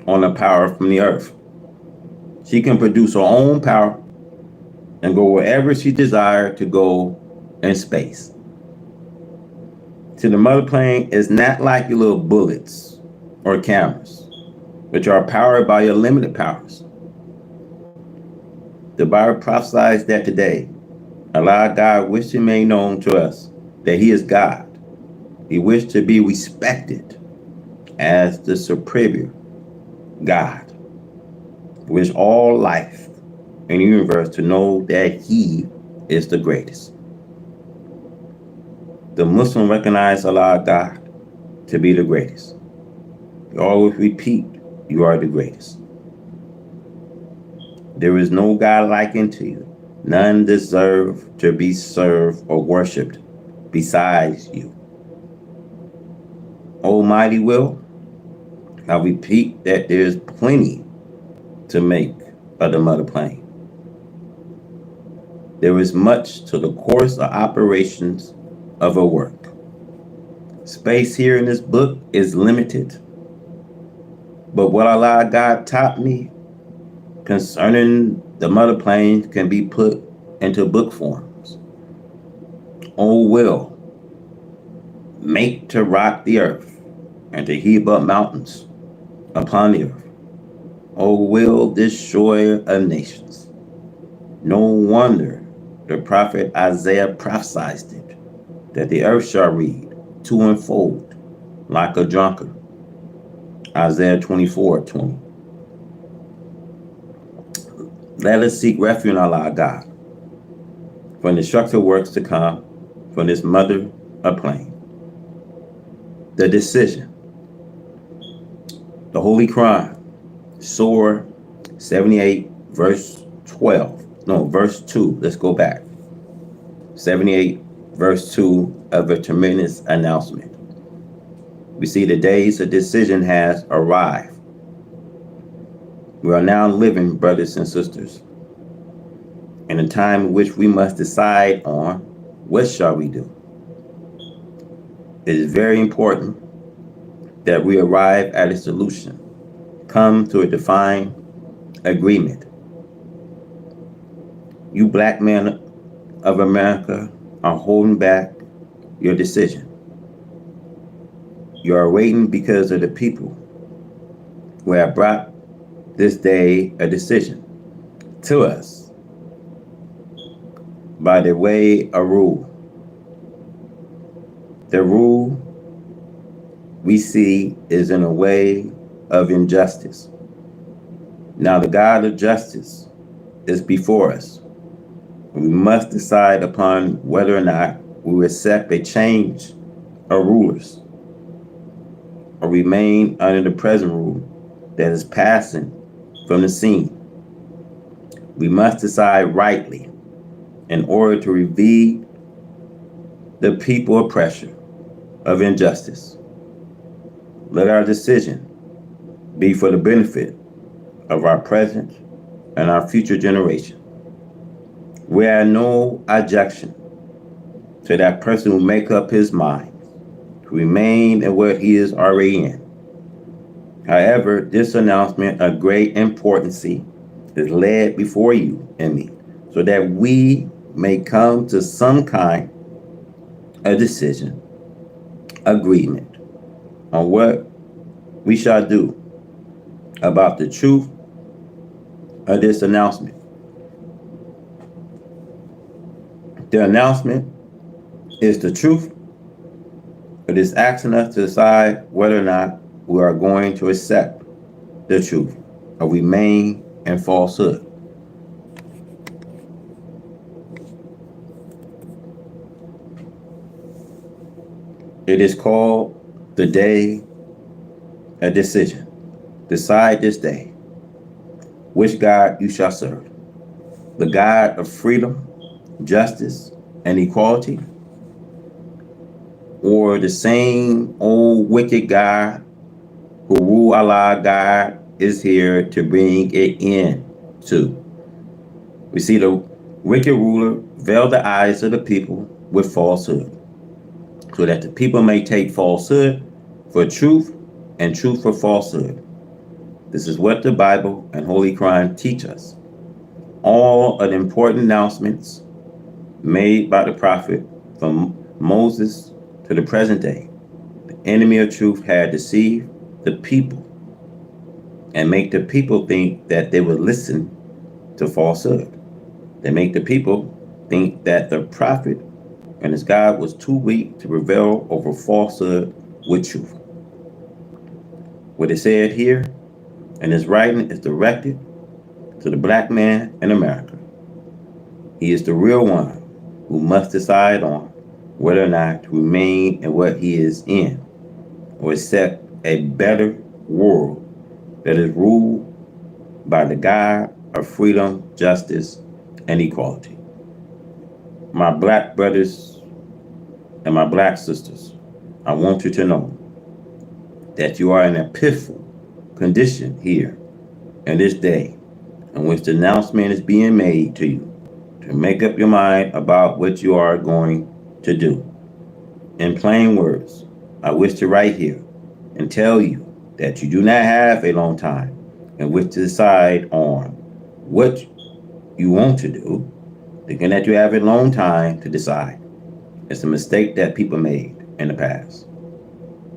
on the power from the earth. She can produce her own power and go wherever she desires to go in space. So the mother plane is not like your little bullets or cameras, which are powered by your limited powers. The Bible prophesies that today, Allah God wished to make known to us that He is God. He wished to be respected as the superior God. He wished all life in the universe to know that He is the greatest. The Muslim recognize Allah God to be the greatest. You always repeat, you are the greatest. There is no God like unto you. None deserve to be served or worshipped besides you. Almighty will, I repeat that there is plenty to make of the mother plane. There is much to the course of operations of her work. Space here in this book is limited. But what Allah God taught me concerning the mother plane can be put into book forms. Oh, will make to rock the earth and to heap up mountains upon the earth. Oh, will destroyer of nations. No wonder the prophet Isaiah prophesied it, that the earth shall read to unfold like a drunkard. Isaiah 24:20. Let us seek refuge in Allah God from the destructive works to come from this mother of plane. The decision. The Holy Quran, Surah 78, verse 12. No, verse 2. Let's go back. 78, verse 2 of a tremendous announcement. We see the days of decision has arrived. We are now living, brothers and sisters, in a time in which we must decide on what shall we do. It is very important that we arrive at a solution, come to a defined agreement. You black men of America are holding back your decision. You are waiting because of the people who have brought this day a decision to us by the way of rule. The rule we see is in a way of injustice. Now the God of justice is before us. We must decide upon whether or not we will accept a change of rulers or remain under the present rule that is passing from the scene. We must decide rightly in order to relieve the people of pressure of injustice. Let our decision be for the benefit of our present and our future generation. We have no objection to that person who make up his mind to remain in what he is already in. However, this announcement of great importance is laid before you and me so that we may come to some kind of decision, agreement on what we shall do about the truth of this announcement. The announcement is the truth. It is asking us to decide whether or not we are going to accept the truth or remain in falsehood. It is called the day of decision. Decide this day which God you shall serve. The God of freedom, justice, and equality, or the same old wicked God who rule Allah God is here to bring it in too. We see the wicked ruler veil the eyes of the people with falsehood, so that the people may take falsehood for truth and truth for falsehood. This is what the Bible and Holy Quran teach us. All of the important announcements made by the prophet from Moses to the present day. The enemy of truth had deceived the people and make the people think that they would listen to falsehood. They make the people think that the prophet and his God was too weak to prevail over falsehood with truth. What is said here in his writing is directed to the black man in America. He is the real one who must decide on whether or not to remain in what he is in or accept a better world that is ruled by the God of freedom, justice, and equality. My black brothers and my black sisters, I want you to know that you are in a pitiful condition here in this day in which the announcement is being made to you to make up your mind about what you are going to do. In plain words, I wish to write here and tell you that you do not have a long time in which to decide on what you want to do, thinking that you have a long time to decide. It's a mistake that people made in the past.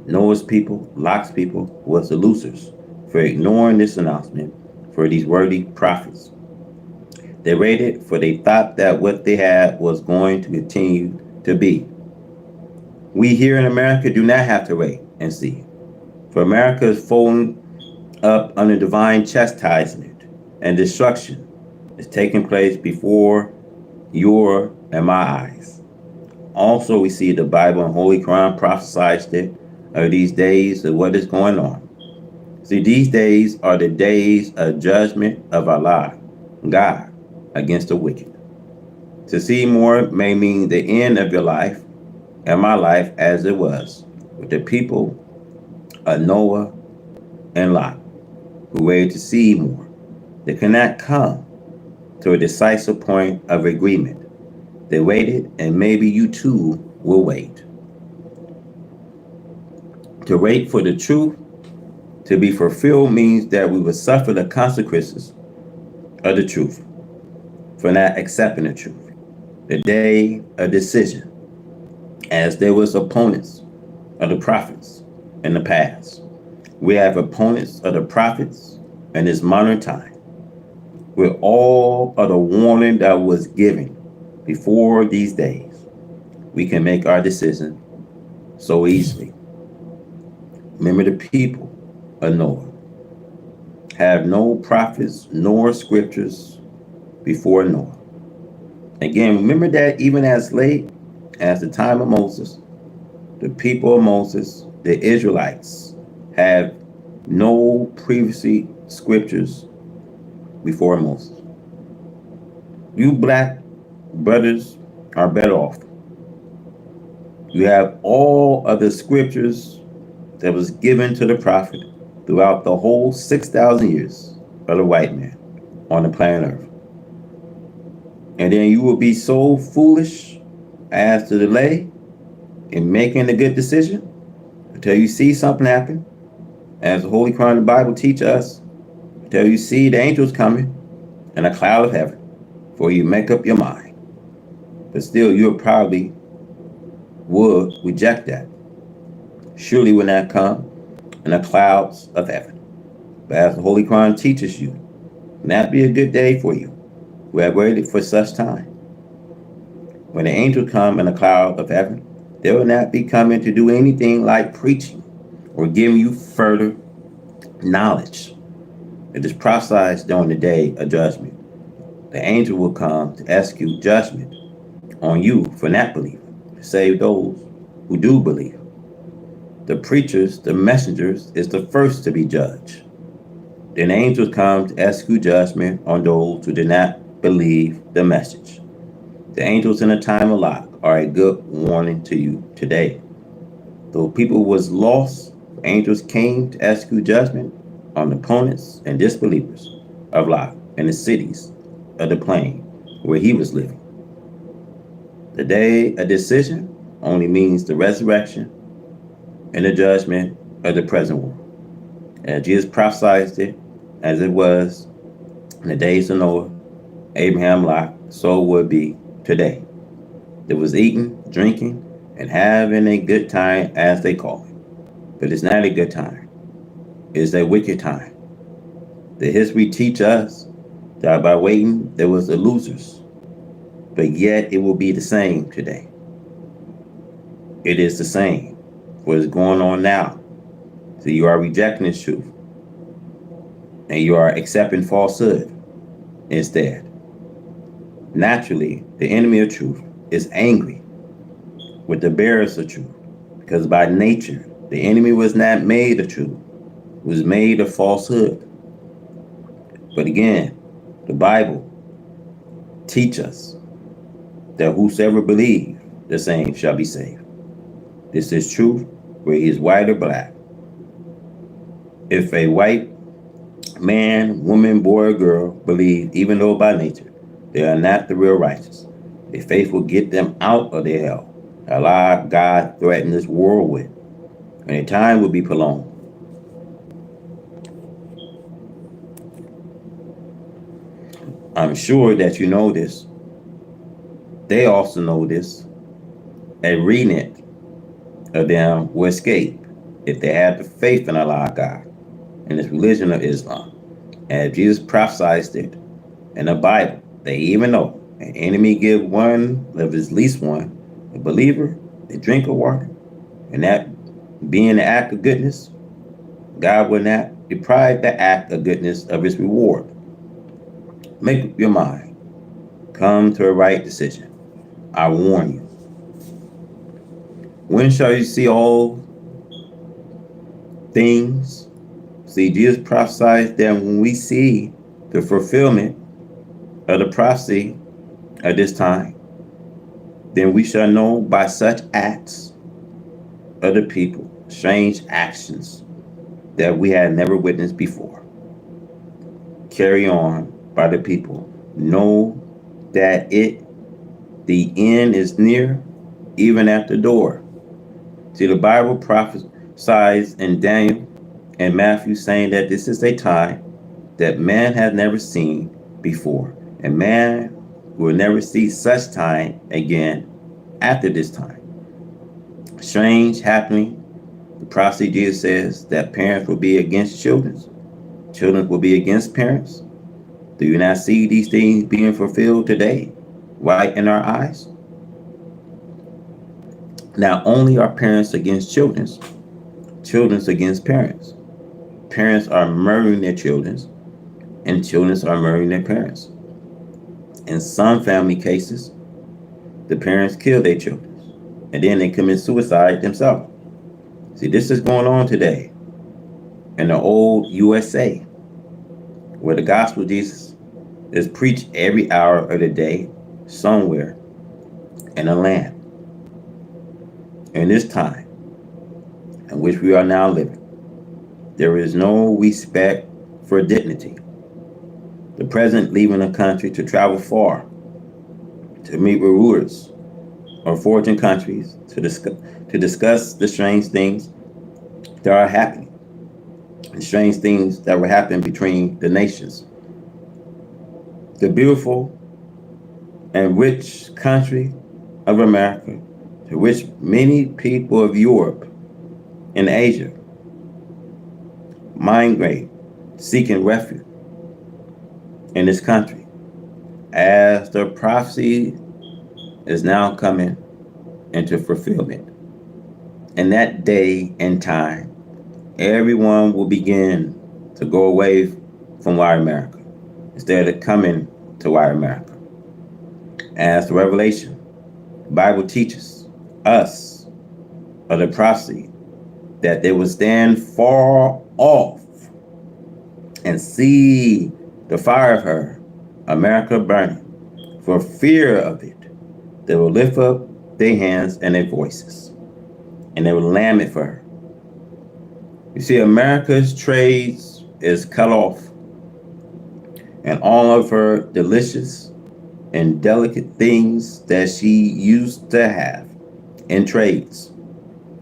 Noah's people, Lot's people, was the losers for ignoring this announcement for these worthy prophets. They waited for they thought that what they had was going to continue to be. We here in America do not have to wait and see. For America is folding up under divine chastisement and destruction is taking place before your and my eyes. Also, we see the Bible and Holy Quran prophesies that of these days of what is going on. See, these days are the days of judgment of Allah, God, against the wicked. To see more may mean the end of your life and my life as it was with the people of Noah and Lot, who waited to see more. They cannot come to a decisive point of agreement. They waited, and maybe you too will wait. To wait for the truth to be fulfilled means that we will suffer the consequences of the truth for not accepting the truth. The day of decision, as there was opponents of the prophets in the past. We have opponents of the prophets in this modern time. With all of the warning that was given before these days, we can make our decision so easily. Remember the people of Noah have no prophets nor scriptures before Noah. Again, remember that even as late as the time of Moses, the people of Moses, the Israelites, have no previously scriptures before Moses. You black brothers are better off. You have all of the scriptures that was given to the prophet throughout the whole 6,000 years of the white man on the planet Earth. And then you will be so foolish as to delay in making a good decision until you see something happen. As the Holy Quran and the Bible teach us, until you see the angels coming in a cloud of heaven, before you make up your mind. But still, you probably would reject that. Surely will not come in the clouds of heaven. But as the Holy Quran teaches you, that be a good day for you who have waited for such time. When the angels come in a cloud of heaven, they will not be coming to do anything like preaching or giving you further knowledge. It is prophesied during the day of judgment. The angel will come to execute judgment on you for not believing, to save those who do believe. The preachers, the messengers, is the first to be judged. Then angels come to execute judgment on those who did not believe the message. The angels in the time of Lot are a good warning to you today. Though people was lost, angels came to execute judgment on opponents and disbelievers of Lot in the cities of the plain where he was living. The day of decision only means the resurrection and the judgment of the present world. And Jesus prophesied it as it was in the days of Noah, Abraham, Lot, so would be today. There was eating, drinking, and having a good time as they call it. But it's not a good time. It's a wicked time. The history teach us that by waiting there was the losers. But yet it will be the same today. It is the same. What is going on now. So you are rejecting the truth. And you are accepting falsehood instead. Naturally, the enemy of truth is angry with the bearers of truth. Because by nature, the enemy was not made of truth. It was made of falsehood. But again, the Bible teach us that whosoever believes, the same shall be saved. This is truth, whether he is white or black. If a white man, woman, boy, or girl believe, even though by nature they are not the real righteous, their faith will get them out of their hell. Allah, God threatened this world with, and their time will be prolonged. I'm sure that you know this. They also know this, and reading it of them will escape if they have the faith in Allah, God, and this religion of Islam. And Jesus prophesied it in the Bible. They even know an enemy give one of his least one, a believer, a drink of water, and that being an act of goodness, God will not deprive the act of goodness of its reward. Make up your mind. Come to a right decision. I warn you. When shall you see all things? See, Jesus prophesied that when we see the fulfillment of the prophecy at this time, then we shall know by such acts of the people, strange actions that we had never witnessed before. Carry on by the people. Know that the end is near, even at the door. See, the Bible prophesies in Daniel and Matthew saying that this is a time that man has never seen before. And man will never see such time again after this time. Strange happening. The prophecy Jesus says that parents will be against children. Children will be against parents. Do you not see these things being fulfilled today, right in our eyes? Not only are parents against children, children against parents. Parents are murdering their children, and children are murdering their parents. In some family cases, the parents kill their children, and then they commit suicide themselves. See, this is going on today in the old USA, where the gospel of Jesus is preached every hour of the day somewhere in the land. In this time in which we are now living, there is no respect for dignity. The president leaving the country to travel far to meet with rulers of foreign countries to discuss the strange things that are happening, the strange things that will happen between the nations. The beautiful and rich country of America, to which many people of Europe and Asia migrate, seeking refuge in this country, as the prophecy is now coming into fulfillment. In that day and time, everyone will begin to go away from white America instead of coming to white America. As the Revelation, the Bible teaches us of the prophecy that they will stand far off and see the fire of her, America burning. For fear of it, they will lift up their hands and their voices. and they would lamb it for her. You see, America's trade is cut off, and all of her delicious and delicate things that she used to have in trades,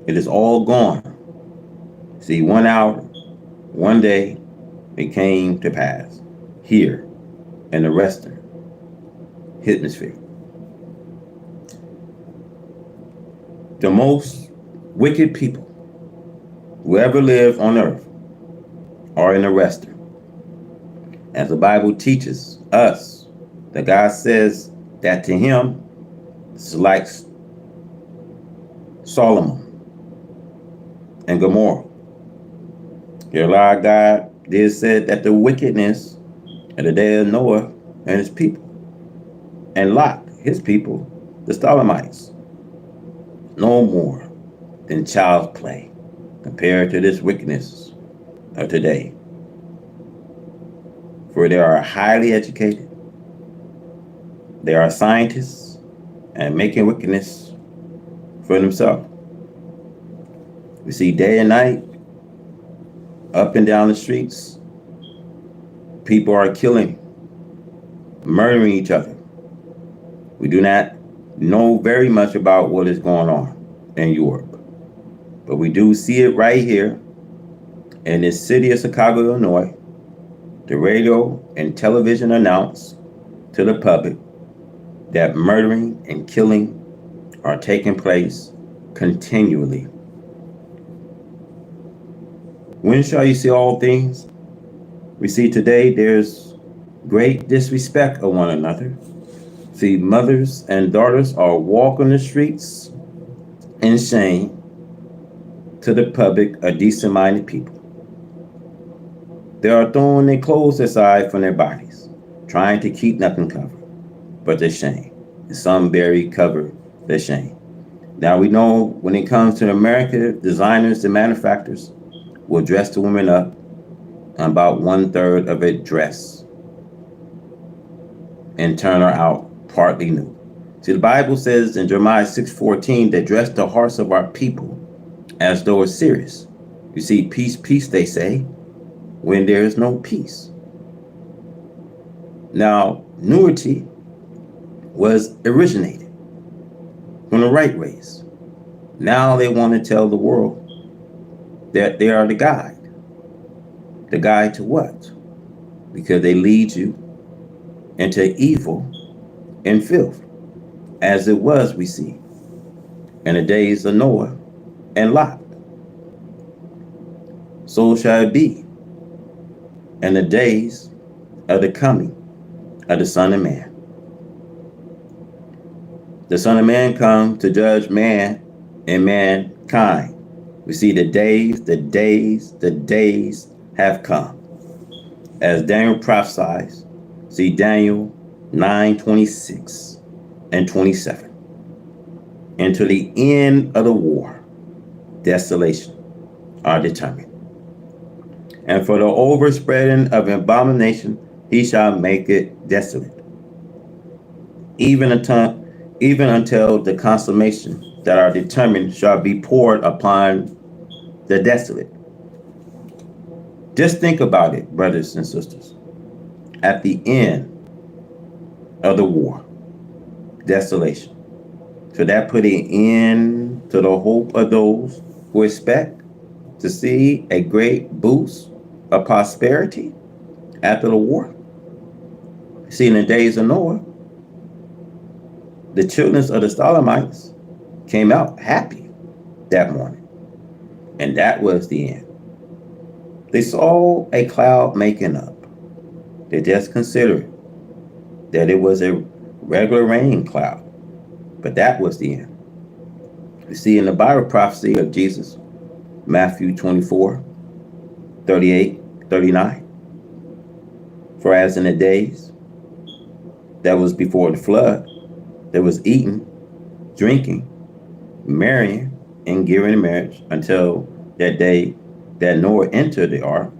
it is all gone. See, 1 hour, one day, it came to pass here in the Western Hemisphere. The most wicked people who ever lived on earth are in the Western. As the Bible teaches us, that God says that to him, it's like Solomon and Gomorrah. Here, Lord God did said that the wickedness in the day of Noah and his people, and Lot, his people, the Stalemites, no more than child's play compared to this wickedness of today. For they are highly educated, they are scientists, and making wickedness for themselves. We see day and night, up and down the streets, people are killing, murdering each other. We do not know very much about what is going on in Europe, but we do see it right here in this city of Chicago, Illinois. The radio and television announced to the public that murdering and killing are taking place continually. When shall you see all things? We see today there's great disrespect of one another. See, mothers and daughters are walking the streets in shame to the public of decent-minded people. They are throwing their clothes aside from their bodies, trying to keep nothing covered but their shame. And some barely cover their shame. Now we know when it comes to America, designers and manufacturers will dress the women up about 1/3 of a dress and turn her out partly nude. See, the Bible says in Jeremiah 6:14 that dress the hearts of our people as though it's serious. You see, peace, peace, they say, when there is no peace. Now, nudity was originated from the right race. Now they want to tell the world that they are the guide. The guide to what? Because they lead you into evil and filth, as it was, we see, in the days of Noah and Lot. So shall it be in the days of the coming of the Son of Man. The Son of Man come to judge man and mankind. We see the days have come. As Daniel prophesies, see Daniel 9:26 and 27. Until the end of the war, desolation are determined. And for the overspreading of abomination, he shall make it desolate. Even until the consummation that are determined shall be poured upon the desolate. Just think about it, brothers and sisters. At the end of the war, desolation. So that put an end to the hope of those who expect to see a great boost of prosperity after the war. See, in the days of Noah, the children of the Stalemites came out happy that morning. And that was the end. They saw a cloud making up. They just considered that it was a regular rain cloud. But that was the end. You see in the Bible prophecy of Jesus, Matthew 24:38-39. For as in the days that was before the flood, there was eating, drinking, marrying, and giving in marriage until that day that Noah entered the ark,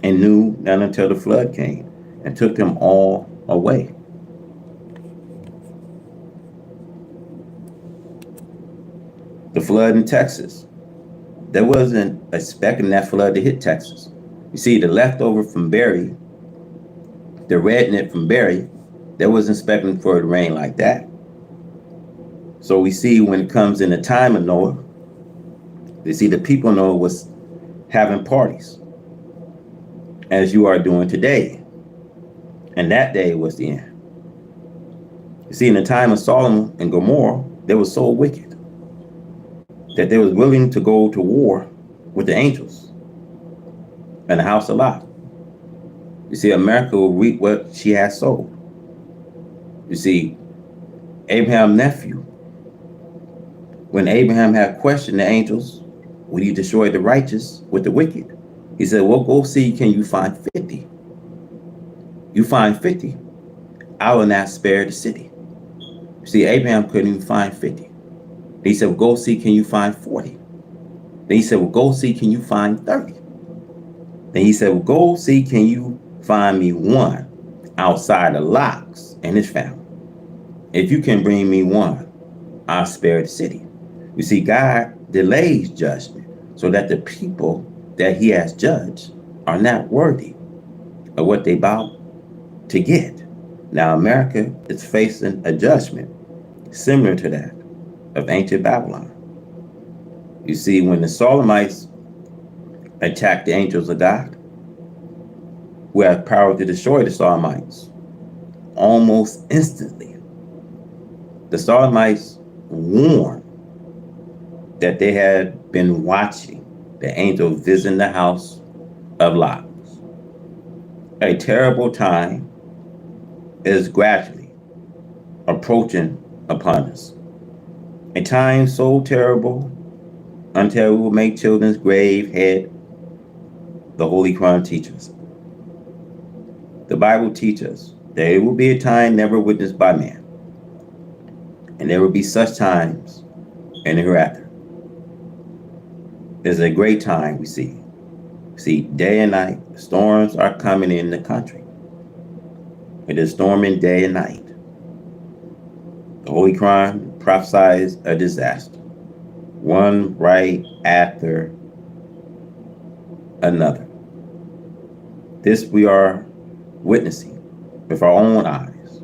and knew not until the flood came and took them all away. The flood in Texas. There wasn't expecting that flood to hit Texas. You see, the leftover from Barry, the redneck from Barry, they wasn't expecting for it to rain like that. So we see when it comes in the time of Noah, we see the people of Noah was having parties, as you are doing today. And that day was the end. You see, in the time of Solomon and Gomorrah, they were so wicked that they was willing to go to war with the angels and the house of Lot. You see, America will reap what she has sowed. You see, Abraham's nephew, when Abraham had questioned the angels, will you destroy the righteous with the wicked? He said, well, go see, can you find 50? You find 50, I will not spare the city. You see, Abraham couldn't even find 50. He said, well, go see, can you find 40? Then he said, well, go see, can you find 30? Then he said, well, go see, can you find me one outside of Locks and his family? If you can bring me one, I'll spare the city. You see, God delays judgment so that the people that he has judged are not worthy of what they about to get. Now, America is facing a judgment similar to that of ancient Babylon. You see, when the Solomonites attacked the angels of God, who had power to destroy the Solomonites, almost instantly, the Solomonites warned that they had been watching the angel visiting the house of Lot. A terrible time is gradually approaching upon us. A time so terrible until we will make children's grave head, the Holy Quran teaches. The Bible teaches that it will be a time never witnessed by man. And there will be such times in the hereafter. It's a great time we see. See, day and night, storms are coming in the country. It is storming day and night. The Holy Quran prophesies a disaster, one right after another. This we are witnessing with our own eyes.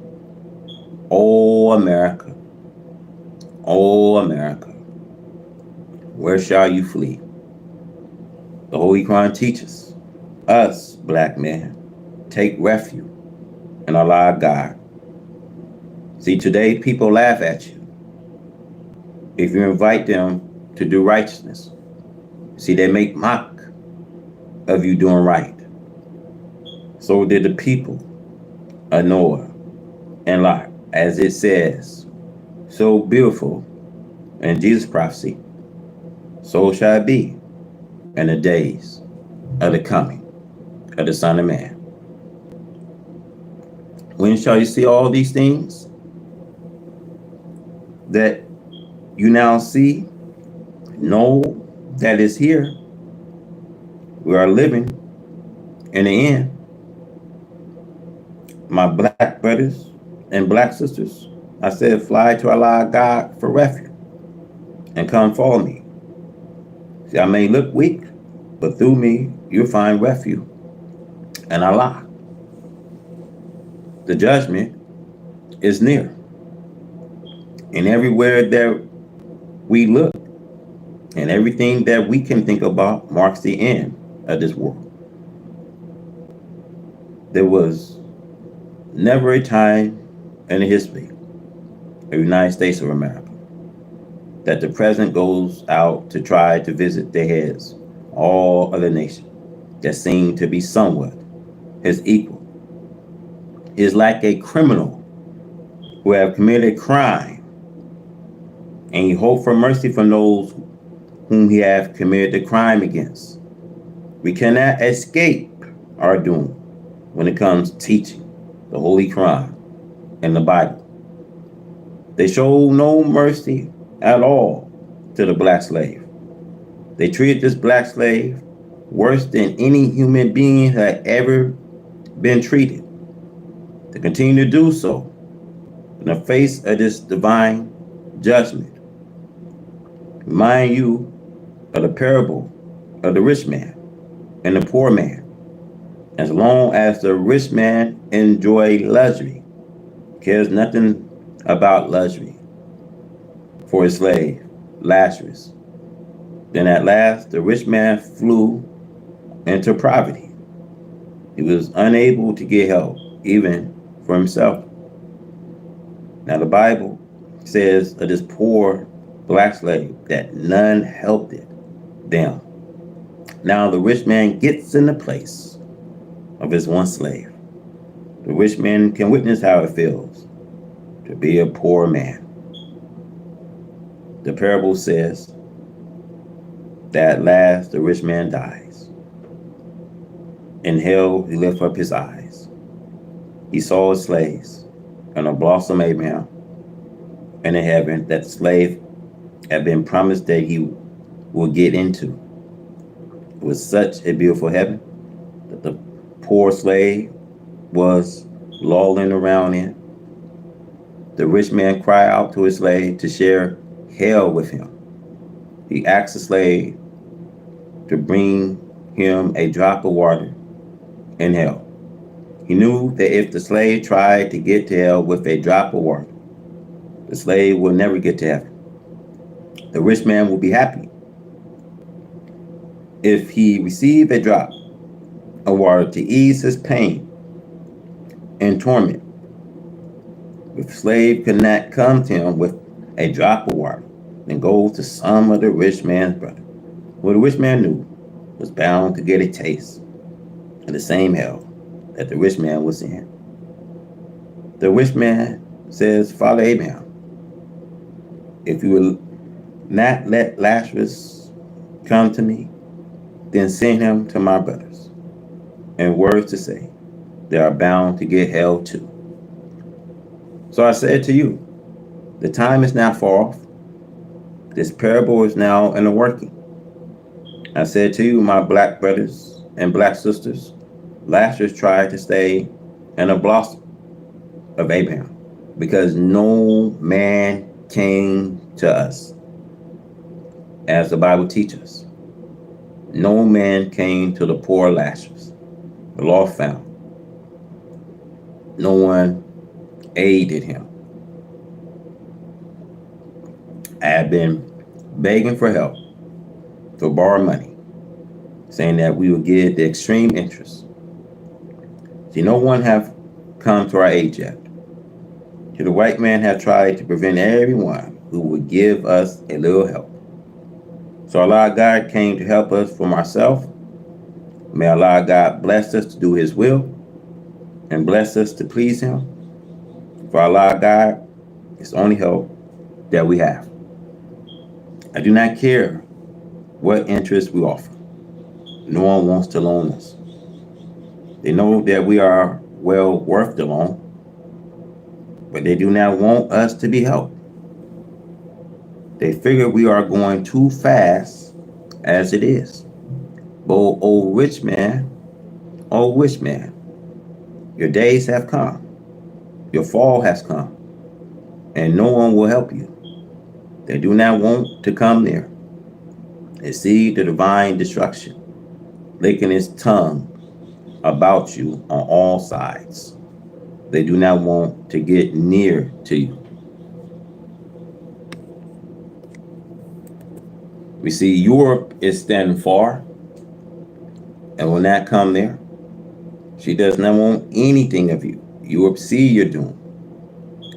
Oh, America. Oh, America. Where shall you flee? The Holy Quran teaches us, black men, take refuge in Allah God. See, today people laugh at you if you invite them to do righteousness. See, they make mock of you doing right. So did the people of Noah and Lot, as it says, so beautiful in Jesus' prophecy, so shall it be in the days of the coming of the Son of Man. When shall you see all these things that you now see? Know that is here. We are living in the end. My black brothers and black sisters, I said, fly to Allah God for refuge and come follow me. See, I may look weak, but through me, you'll find refuge and Allah. The judgment is near. And everywhere that we look and everything that we can think about marks the end of this world. There was never a time in the history of the United States of America that the president goes out to try to visit the heads, all other nations that seem to be somewhat his equal. He is like a criminal who have committed a crime, and he hope for mercy from those whom he have committed the crime against. We cannot escape our doom when it comes to teaching the Holy Quran and the Bible. They show no mercy at all to the black slave. They treated this black slave worse than any human being had ever been treated. To continue to do so in the face of this divine judgment, Remind you of the parable of the rich man and the poor man. As long as the rich man enjoyed luxury, cares nothing about luxury for his slave, Lazarus. Then at last the rich man flew into poverty. He was unable to get help, even for himself. Now the Bible says of this poor black slave that none helped them. Now the rich man gets in the place of his one slave. The rich man can witness how it feels to be a poor man. The parable says that at last the rich man dies. In hell he lifted up his eyes. He saw his slaves and a blossom Abraham and in heaven that the slave had been promised that he would get into. It was such a beautiful heaven that the poor slave was lolling around in. The rich man cried out to his slave to share hell with him. He asked the slave to bring him a drop of water in hell. He knew that if the slave tried to get to hell with a drop of water, the slave will never get to heaven. The rich man will be happy if he received a drop of water to ease his pain and torment. If the slave could not come to him with a drop of water, then go to some of the rich man's brother, who the rich man knew was bound to get a taste of the same hell that the rich man was in. The rich man says, Father Abraham, if you will not let Lazarus come to me, then send him to my brothers. And words to say, they are bound to get hell too. So I said to you, the time is now far off. This parable is now in the working. I said to you, my black brothers and black sisters, Lazarus tried to stay in a blossom of Abraham because no man came to us, as the Bible teaches. No man came to the poor Lazarus. The law found. No one aided him. I have been begging for help to borrow money, saying that we would give the extreme interest. See, no one have come to our aid yet. See, the white man have tried to prevent everyone who would give us a little help. So Allah God came to help us from ourselves. May Allah God bless us to do his will and bless us to please him. For Allah God is the only help that we have. I do not care what interest we offer. No one wants to loan us. They know that we are well worth the loan, but they do not want us to be helped. They figure we are going too fast as it is. But oh rich man, your days have come. Your fall has come, and no one will help you. They do not want to come near. They see the divine destruction, licking his tongue about you on all sides. They do not want to get near to you. We see Europe is standing far and will not come there. She does not want anything of you. Europe see your doom.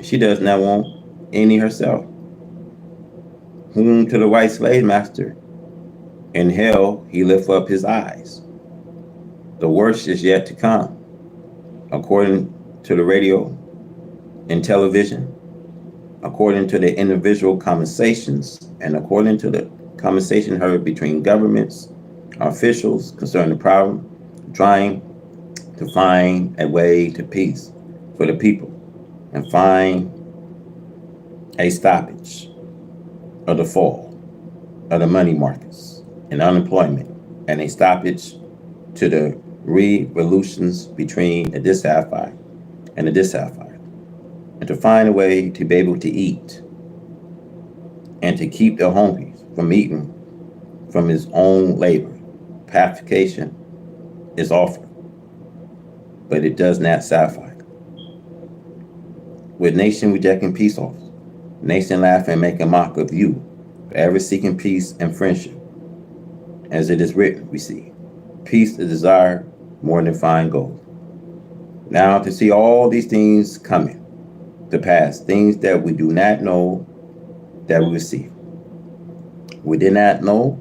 She does not want any herself. Whom to the white slave master in hell he lift up his eyes. The worst is yet to come. According to the radio and television, according to the individual conversations, and according to the conversation heard between governments, officials concerning the problem, trying to find a way to peace for the people and find a stoppage of the fall of the money markets and unemployment, and a stoppage to the revolutions between the dissatisfied and the dissatisfied, and to find a way to be able to eat and to keep their homies from eating from his own labor. Pacification is offered, but it does not satisfy. With nation rejecting peace offers, nation laughing and making mock of you, forever seeking peace and friendship. As it is written, we see, peace is desired more than fine gold. Now to see all these things coming to pass, things that we do not know that we will see. We did not know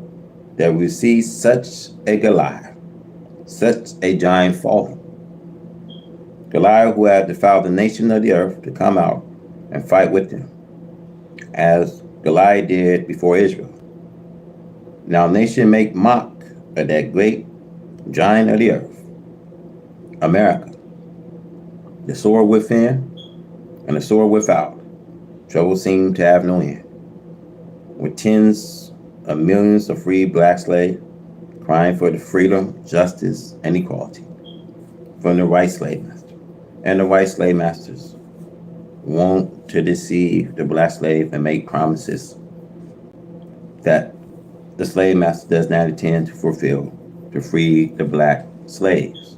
that we see such a Goliath, such a giant falling. Goliath who had defiled the nation of the earth to come out and fight with them, as Goliath did before Israel. Now nation make mock of that great giant of the earth, America, the sword within and the sword without. Trouble seemed to have no end. With tens of millions of free black slaves crying for the freedom, justice, and equality from the white slave master. And the white slave masters want to deceive the black slave and make promises that the slave master does not intend to fulfill to free the black slaves.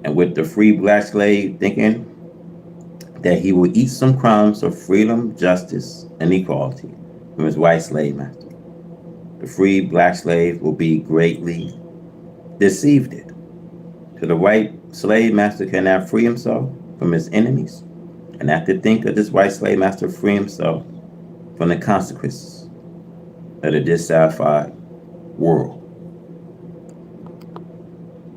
And with the free black slave thinking that he will eat some crumbs of freedom, justice, and equality from his white slave master, the free black slave will be greatly deceived. To the white slave master cannot free himself from his enemies, and have to think of this white slave master free himself from the consequences of the dissatisfied world.